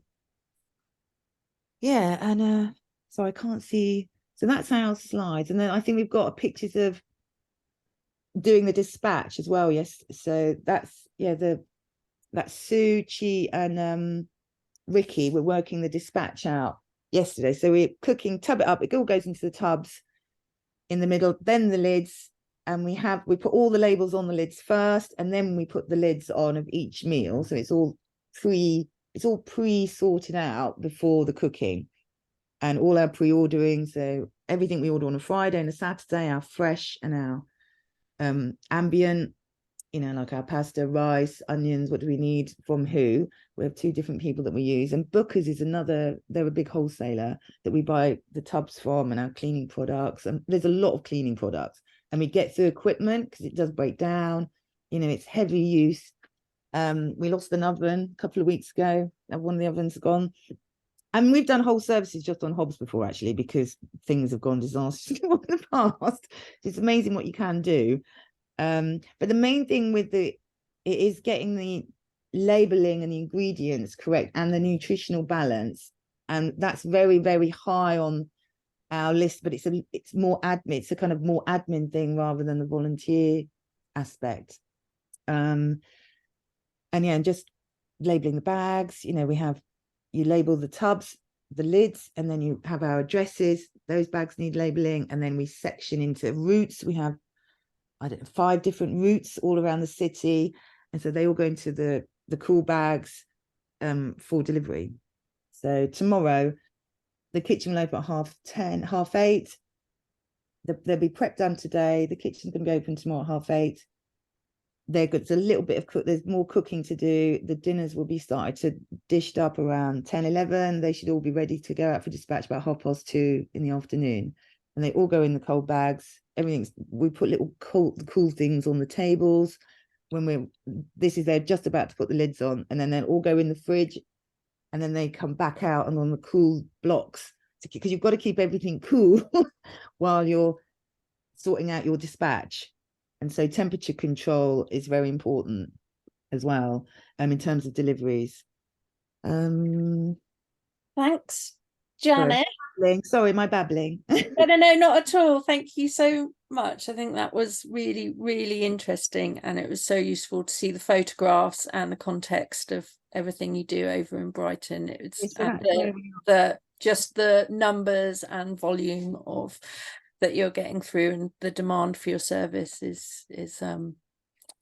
I can't see, so that's our slides, and then I think we've got pictures of doing the dispatch as well. Yes, so that's Sue, Chi, and Ricky were working the dispatch out yesterday. So we're cooking, tub it up, it all goes into the tubs in the middle, then the lids, and we put all the labels on the lids first, and then we put the lids on of each meal. So it's all pre-sorted out before the cooking, and all our pre-ordering. So everything we order on a Friday and a Saturday, our fresh and our ambient, like our pasta, rice, onions, what do we need from who? We have 2 different people that we use. And Booker's is they're a big wholesaler that we buy the tubs from, and our cleaning products. And there's a lot of cleaning products, and we get through equipment because it does break down. It's heavy use. We lost an oven a couple of weeks ago. One of the ovens gone. And we've done whole services just on hobs before, actually, because things have gone disastrously in the past. It's amazing what you can do. But the main thing with it is getting the labeling and the ingredients correct, and the nutritional balance, and that's very, very high on our list. But it's more admin. It's a kind of more admin thing rather than the volunteer aspect. And just labeling the bags. You label the tubs, the lids, and then you have our addresses. Those bags need labeling, and then we section into routes. We have 5 different routes all around the city, and so they all go into the cool bags for delivery. So tomorrow the kitchen will open at 10:30, 8:30. They'll be prepped done today. The kitchen's going to be open tomorrow at 8:30. There's a little bit of there's more cooking to do. The dinners will be started to dished up around 10, 11. They should all be ready to go out for dispatch about 2:30 in the afternoon, and they all go in the cold bags. We put little cool things on the tables when they're just about to put the lids on, and then they'll all go in the fridge, and then they come back out and on the cool blocks, because you've got to keep everything cool while you're sorting out your dispatch. And so temperature control is very important as well, in terms of deliveries. Thanks, Janet. Sorry, my babbling. No, not at all. Thank you so much. I think that was really, really interesting, and it was so useful to see the photographs and the context of everything you do over in Brighton. It's just the numbers and volume of that you're getting through, and the demand for your service is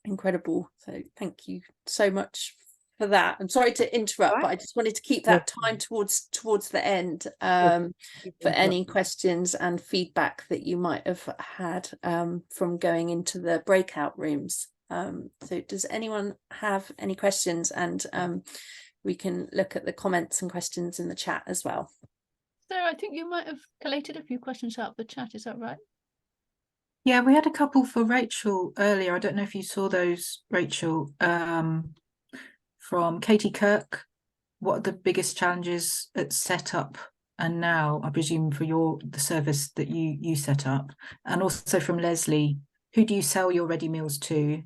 incredible. So thank you so much for that. I'm sorry to interrupt, but I just wanted to keep that time towards the end for any questions and feedback that you might have had from going into the breakout rooms. So does anyone have any questions? And we can look at the comments and questions in the chat as well. Sarah, I think you might have collated a few questions out of the chat, is that right? Yeah, we had a couple for Rachel earlier. I don't know if you saw those, Rachel, from Katie Kirk. What are the biggest challenges at setup and now, I presume, for the service that you set up? And also from Leslie, who do you sell your ready meals to?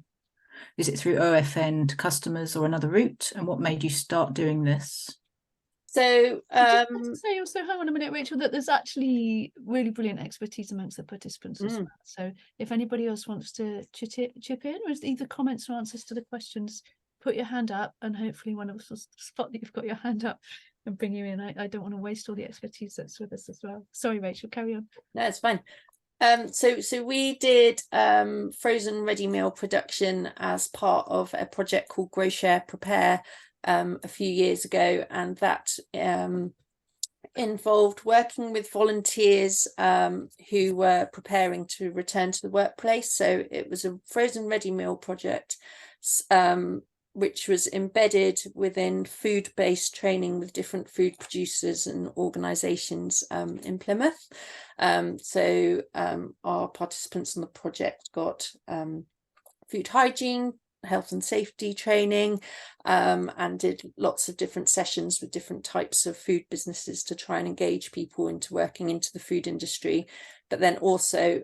Is it through OFN to customers or another route? And what made you start doing this? So I just want to say also, hang on a minute, Rachel, that there's actually really brilliant expertise amongst the participants as well. So if anybody else wants to chip in with either comments or answers to the questions, put your hand up, and hopefully one of us will spot that you've got your hand up and bring you in. I don't want to waste all the expertise that's with us as well. Sorry, Rachel, carry on. No, it's fine. So we did frozen ready meal production as part of a project called Grow Share Prepare a few years ago, and that involved working with volunteers who were preparing to return to the workplace. So it was a frozen ready meal project which was embedded within food-based training with different food producers and organisations in Plymouth. So our participants on the project got food hygiene, health and safety training, and did lots of different sessions with different types of food businesses to try and engage people into working into the food industry, but then also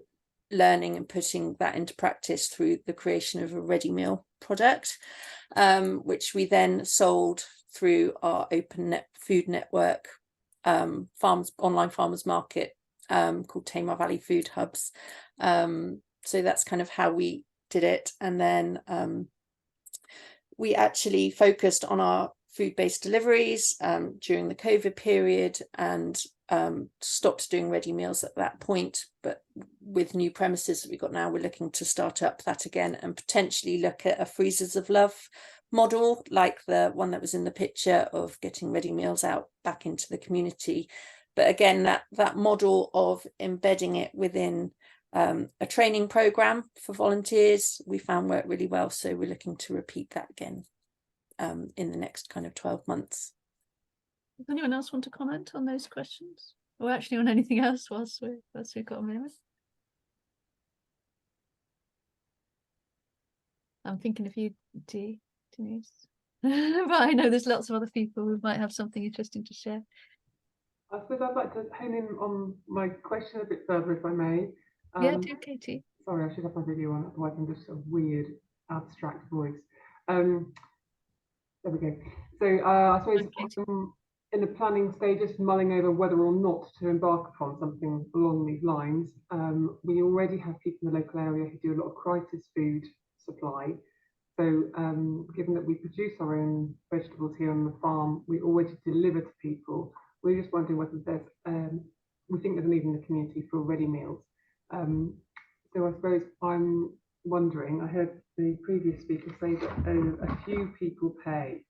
learning and putting that into practice through the creation of a ready meal product, which we then sold through our open food network, online farmers market called Tamar Valley Food Hubs. So that's kind of how we did it. And then we actually focused on our food-based deliveries during the COVID period, and stopped doing ready meals at that point. But with new premises that we've got now, we're looking to start up that again and potentially look at a freezers of love model, like the one that was in the picture of getting ready meals out back into the community. But again, that model of embedding it within a training program for volunteers, we found worked really well. So we're looking to repeat that again in the next kind of 12 months. Does anyone else want to comment on those questions, or actually on anything else whilst we've got a minute? I'm thinking of you, Denise. But I know there's lots of other people who might have something interesting to share. I suppose I'd like to hone in on my question a bit further, if I may. Yeah, do, Katie. Sorry, I should have my video on, otherwise I'm just a weird, abstract voice. There we go. So I suppose in the planning stage, just mulling over whether or not to embark upon something along these lines. We already have people in the local area who do a lot of crisis food supply. So given that we produce our own vegetables here on the farm, we already deliver to people. We're just wondering whether there's, we think there's a need in the community for ready meals. So I suppose I'm wondering, I heard the previous speaker say that a few people pay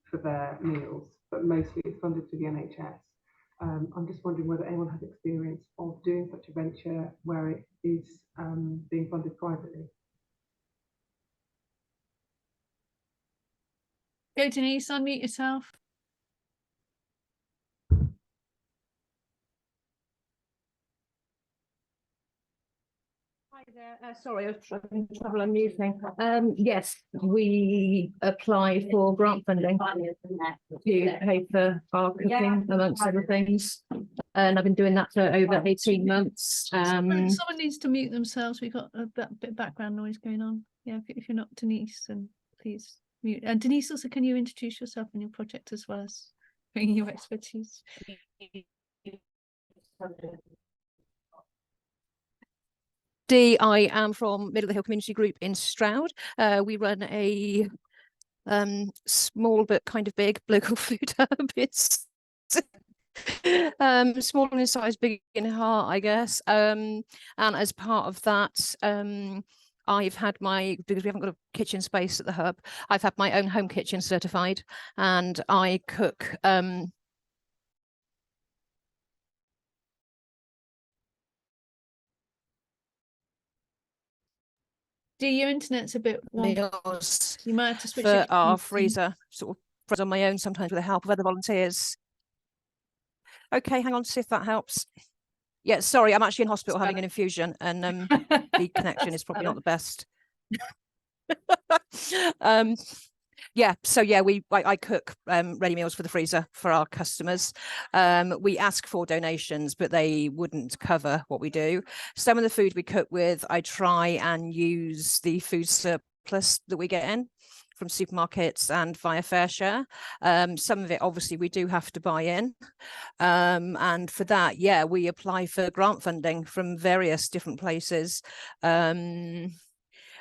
for their meals, but mostly it's funded through the NHS. I'm just wondering whether anyone has experience of doing such a venture where it is being funded privately. Go, Denise, unmute yourself. Hi there. Sorry, I was having trouble unmuting. Yes, we apply for grant funding to pay for our cooking, amongst other things. And I've been doing that for over 18 months. Someone needs to mute themselves. We've got a bit of background noise going on. Yeah, if you're not Denise, then please mute. And Denise, also, can you introduce yourself and your project as well as bringing your expertise? I am from Middle of the Hill Community Group in Stroud. We run a small but kind of big local food hub. It's Small in size, big in heart, I guess. And as part of that, I've had because we haven't got a kitchen space at the hub, I've had my own home kitchen certified, and I cook Your internet's a bit wonky. meals You might have to switch for it. our freezer, sort of on my own, sometimes with the help of other volunteers. Okay, hang on to see if that helps. Yeah, sorry, I'm actually in hospital having an infusion, and the connection is probably not the best. Yeah, so yeah, I cook ready meals for the freezer for our customers. We ask for donations, but they wouldn't cover what we do. Some of the food we cook with, I try and use the food surplus that we get in from supermarkets and via Fair Share. Some of it, obviously, we do have to buy in. And for that, yeah, we apply for grant funding from various different places. Our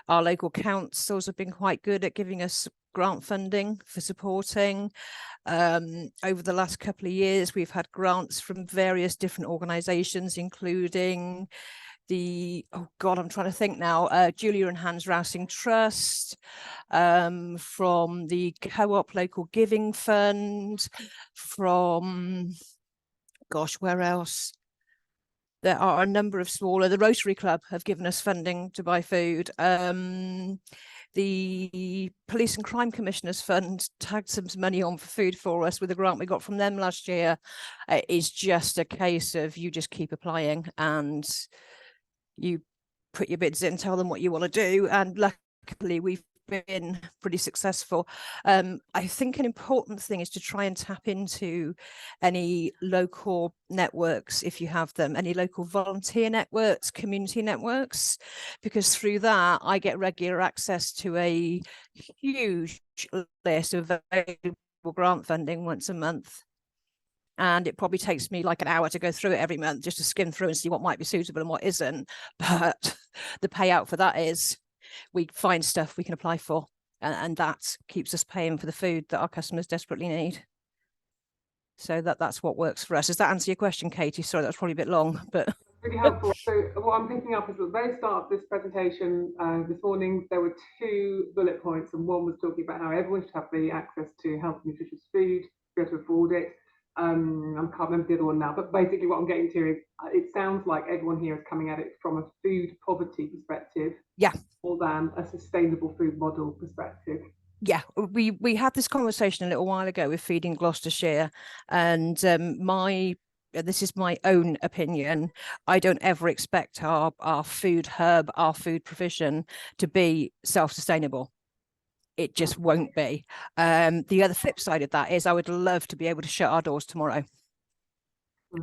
local councils have been quite good at giving us grant funding for supporting. Over the last couple of years, we've had grants from various different organisations, including the, oh God, I'm trying to think now, Julia and Hans Rousing Trust, from the Co-op Local Giving Fund, from, gosh, where else? There are a number of smaller, the Rotary Club have given us funding to buy food. The Police and Crime Commissioners Fund tagged some money on for food for us with a grant we got from them last year. It's just a case of you just keep applying and you put your bids in, tell them what you want to do. And luckily we've been pretty successful. I think an important thing is to try and tap into any local networks, if you have them, any local volunteer networks, community networks, because through that I get regular access to a huge list of available grant funding once a month. And it probably takes me like an hour to go through it every month just to skim through and see what might be suitable and what isn't. But the payout for that is we find stuff we can apply for, and that keeps us paying for the food that our customers desperately need. So that's what works for us. Does that answer your question, Katie? Sorry, that's probably a bit long, but really helpful. So what I'm picking up is at the very start of this presentation this morning, there were 2 bullet points, and one was talking about how everyone should have the access to healthy, nutritious food, be able to afford it. I can't remember the other one now, but basically what I'm getting to is it sounds like everyone here is coming at it from a food poverty perspective, yeah, more than a sustainable food model perspective. Yeah, we had this conversation a little while ago with Feeding Gloucestershire, and this is my own opinion. I don't ever expect our food hub, our food provision to be self-sustainable. It just won't be. The other flip side of that is I would love to be able to shut our doors tomorrow.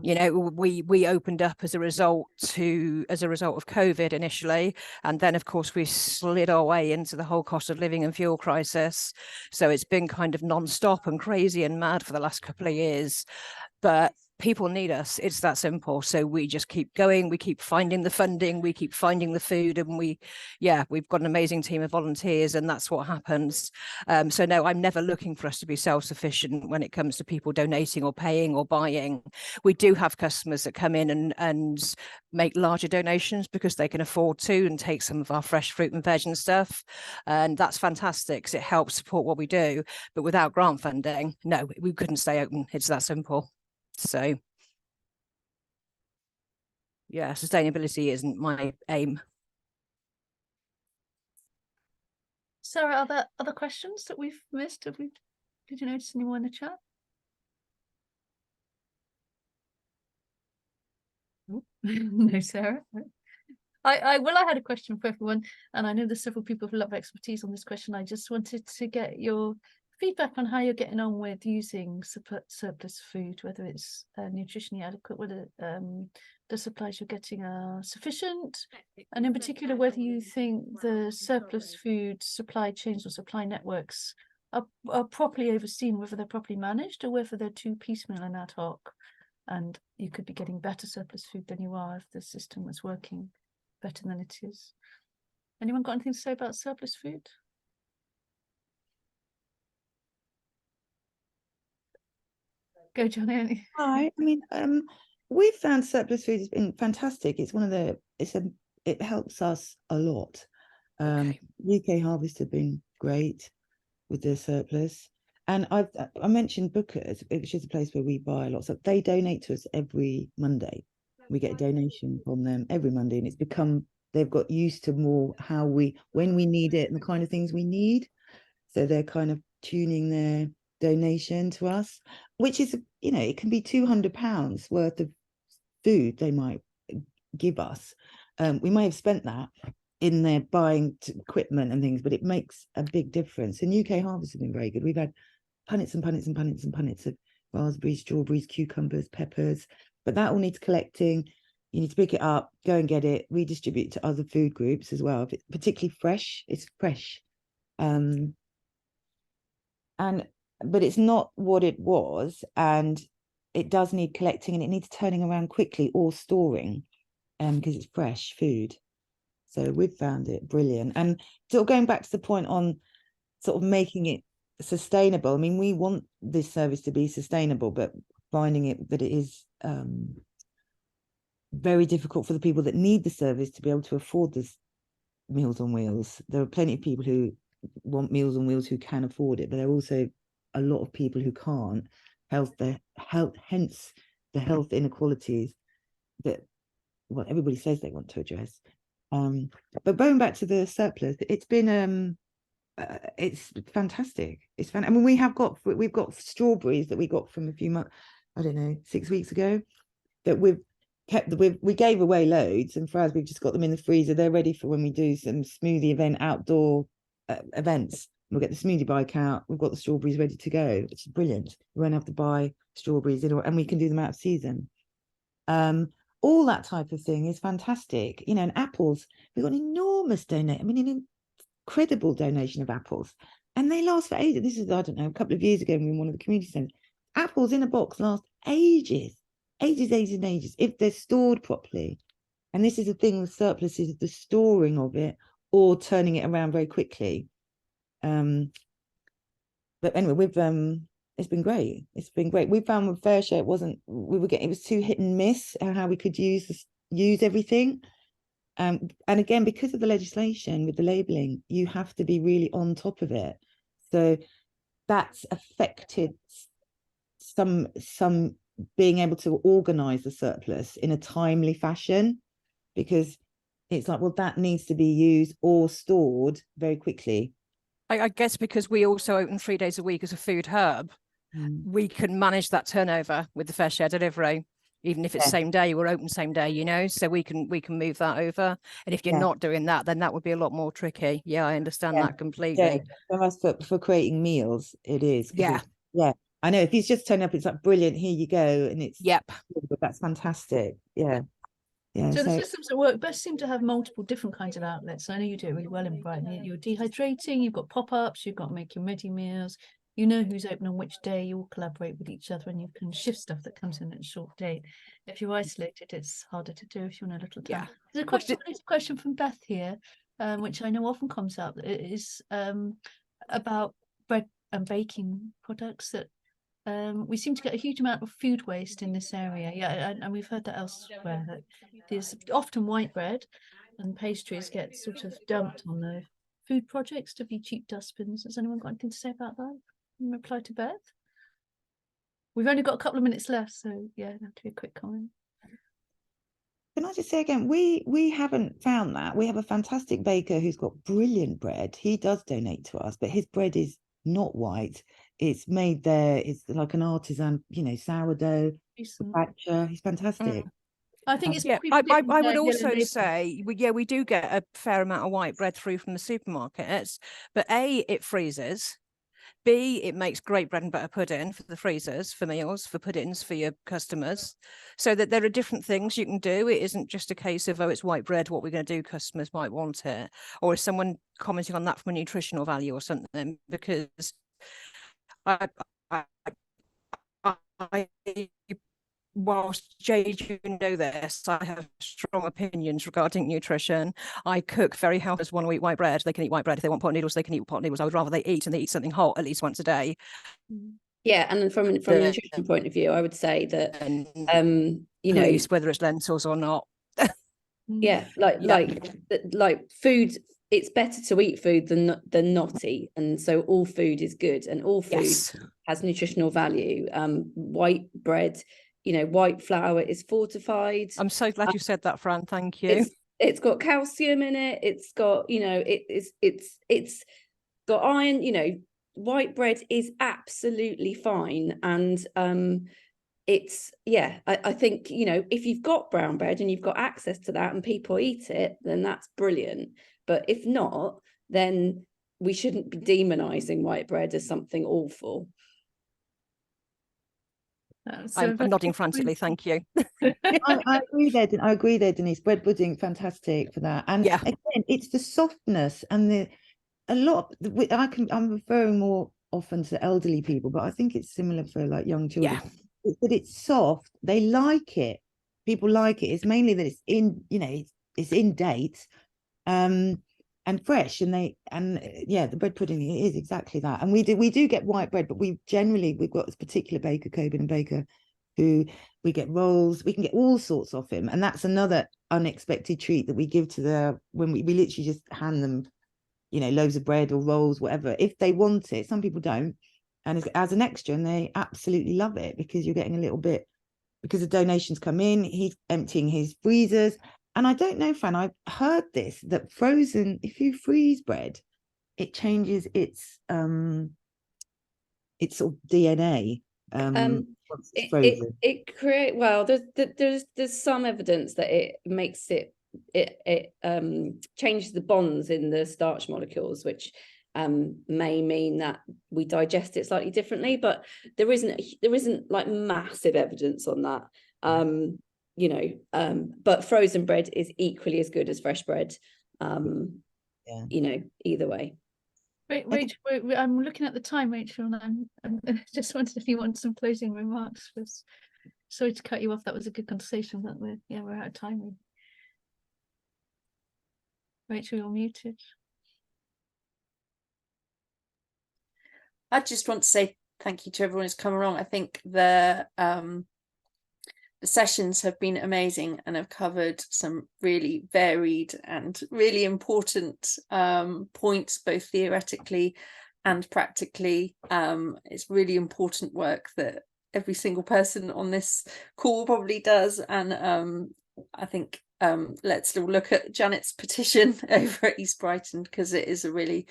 You know, we opened up as a result of COVID initially, and then of course we slid our way into the whole cost of living and fuel crisis. So it's been kind of non-stop and crazy and mad for the last couple of years. But people need us. It's that simple. So we just keep going. We keep finding the funding. We keep finding the food, and we've got an amazing team of volunteers, and that's what happens. So no, I'm never looking for us to be self-sufficient when it comes to people donating or paying or buying. We do have customers that come in and make larger donations because they can afford to, and take some of our fresh fruit and veg and stuff. And that's fantastic because it helps support what we do. But without grant funding, no, we couldn't stay open. It's that simple. So yeah, sustainability isn't my aim. Sarah, are there other questions that we've missed? Did you notice any more in the chat? No, Sarah. I had a question for everyone, and I know there's several people with a lot of expertise on this question. I just wanted to get your feedback on how you're getting on with using surplus food, whether it's nutritionally adequate, whether the supplies you're getting are sufficient, and in particular whether you think the surplus food supply chains or supply networks are properly overseen, whether they're properly managed or whether they're too piecemeal and ad hoc, and you could be getting better surplus food than you are if the system was working better than it is. Anyone got anything to say about surplus food? Go, Johnny. Hi. I mean, we've found surplus food has been fantastic. It's one of the, it helps us a lot. UK Harvest have been great with their surplus. And I mentioned Booker's, which is a place where we buy a lot. So they donate to us every Monday. We get a donation from them every Monday, and it's become, they've got used to more how when we need it and the kind of things we need. So they're kind of tuning their donation to us, which is, you know, it can be £200 worth of food they might give us. We may have spent that in their buying equipment and things, but it makes a big difference. And UK Harvest have been very good. We've had punnets and punnets and punnets and punnets of raspberries, strawberries, cucumbers, peppers, but that all needs collecting. You need to pick it up, go and get it, redistribute it to other food groups as well. If it's particularly fresh, it's fresh. But it's not what it was, and it does need collecting, and it needs turning around quickly or storing, because it's fresh food. So we've found it brilliant. And sort of going back to the point on sort of making it sustainable. I mean, we want this service to be sustainable, but finding it that it is very difficult for the people that need the service to be able to afford this Meals on Wheels. There are plenty of people who want Meals on Wheels who can afford it, but there are also a lot of people who can't. Hence the health inequalities that, well, everybody says they want to address. But going back to the surplus, it's been it's fantastic. It's I mean, we've got strawberries that we got from a few months, I don't know, 6 weeks ago, that we've kept. We gave away loads, and for us, we've just got them in the freezer. They're ready for when we do some smoothie event, outdoor events. We'll get the smoothie bike out. We've got the strawberries ready to go, which is brilliant. We won't have to buy strawberries, and we can do them out of season. All that type of thing is fantastic. You know, and apples, we've got an enormous donation. I mean, an incredible donation of apples, and they last for ages. This is, I don't know, a couple of years ago in one of the community centres. Apples in a box last ages, if they're stored properly. And this is the thing with surplus, is the storing of it or turning it around very quickly. But anyway, it's been great. It's been great. We found with Fair Share, it was too hit and miss how we could use everything. And again, because of the legislation with the labelling, you have to be really on top of it. So that's affected some being able to organise the surplus in a timely fashion, because it's like, well, that needs to be used or stored very quickly. I guess because we also open 3 days a week as a food hub, we can manage that turnover with the Fair Share delivery. Even if it's same day, we're open same day, you know, so we can move that over. And if you're not doing that, then that would be a lot more tricky. Yeah, I understand that completely. For creating meals, it is. Yeah. I know, if he's just turned up, it's like, brilliant, here you go, and it's that's fantastic. So the systems that work best seem to have multiple different kinds of outlets. I know you do it really well in Brighton. You're dehydrating, you've got pop-ups, you've got making ready meals. You know who's open on which day. You all collaborate with each other, and you can shift stuff that comes in at a short date. If you're isolated, it's harder to do if you're in a little town. There's a question from Beth here, which I know often comes up. It is about bread and baking products that we seem to get a huge amount of food waste in this area. And we've heard that elsewhere, that there's often white bread and pastries get sort of dumped on the food projects to be cheap dustbins. Has anyone got anything to say about that in reply to Beth? We've only got a couple of minutes left, so yeah, have to be a quick comment. Can I just say again, we haven't found that. We have a fantastic baker who's got brilliant bread. He does donate to us, but his bread is not white. It's made there. It's like an artisan, you know, sourdough. He's fantastic. I think it's I would also say we do get a fair amount of white bread through from the supermarkets, but A, it freezes. B, it makes great bread and butter pudding for the freezers, for meals, for puddings for your customers. So that there are different things you can do. It isn't just a case of, oh, it's white bread, what we're going to do, customers might want it. Or is someone commenting on that from a nutritional value or something? Because whilst Jade, you know this, I have strong opinions regarding nutrition. I cook very healthy. Want to eat white bread, they can eat white bread. If they want pot noodles, they can eat pot noodles. I would rather they eat something hot at least once a day. Yeah, and then from a The- nutrition point of view, I would say that And you know, place, whether it's lentils or not. yeah, like food, it's better to eat food than not eat, and so all food is good, and all food Yes. has nutritional value. White bread, you know, white flour is fortified. I'm so glad you said that, Fran. Thank you. It's got calcium in it. It's got, you know, it's got iron. You know, white bread is absolutely fine, and it's, yeah, I think, you know, if you've got brown bread and you've got access to that and people eat it, then that's brilliant. But if not, then we shouldn't be demonizing white bread as something awful. I'm nodding frantically. Thank you. I agree there. I agree there, Denise. Bread pudding, fantastic for that. And Yeah. again, it's the softness and I'm referring more often to elderly people, but I think it's similar for like young children. Yeah. That it's soft. They like it. People like it. It's mainly that it's in, you know, it's in date, and fresh. And yeah, the bread pudding is exactly that. And we do get white bread, but we've got this particular baker, Coburn and Baker, who we get rolls. We can get all sorts of him, and that's another unexpected treat that we give to when we literally just hand them, you know, loaves of bread or rolls, whatever, if they want it. Some people don't, and as an extra, and they absolutely love it because you're getting a little bit, because the donations come in, he's emptying his freezers. And I don't know, Fran, I've heard this, that frozen, if you freeze bread, it changes its sort of DNA. Once it's frozen. It create, well, there's some evidence that it makes it changes the bonds in the starch molecules, which may mean that we digest it slightly differently, but there isn't like massive evidence on that. You know, but frozen bread is equally as good as fresh bread. Yeah. You know, either way. Rachel, I'm looking at the time, Rachel, and I just wondered if you want some closing remarks. Sorry to cut you off. That was a good conversation, but we're out of time. Rachel, you're muted. I just want to say thank you to everyone who's come along. I think the sessions have been amazing and have covered some really varied and really important points, both theoretically and practically. It's really important work that every single person on this call probably does. And I think let's all look at Janet's petition over at East Brighton, because it is a really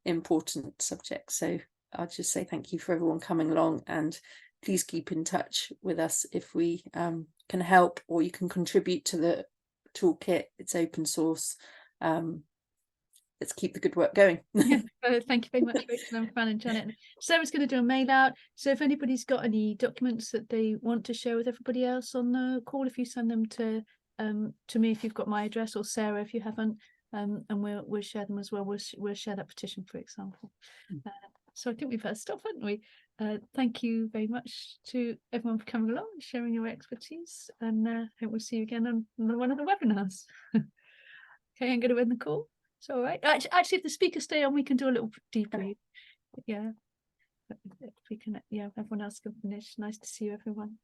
important subject. So I'll just say thank you for everyone coming along, and please keep in touch with us if we can help, or you can contribute to the toolkit. It's open source. Let's keep the good work going. Yeah, thank you very much, Rachel and Fran and Janet. Sarah's going to do a mail out. So if anybody's got any documents that they want to share with everybody else on the call, if you send them to me, if you've got my address, or Sarah if you haven't, and we'll share them as well. We'll share that petition, for example. So I think we've had stuff, haven't we? Thank you very much to everyone for coming along and sharing your expertise, and I hope we'll see you again on one of the webinars. Okay, I'm going to end the call. It's all right. Actually, if the speakers stay on, we can do a little debrief. Yeah, if we can. Yeah, everyone else can finish. Nice to see you, everyone.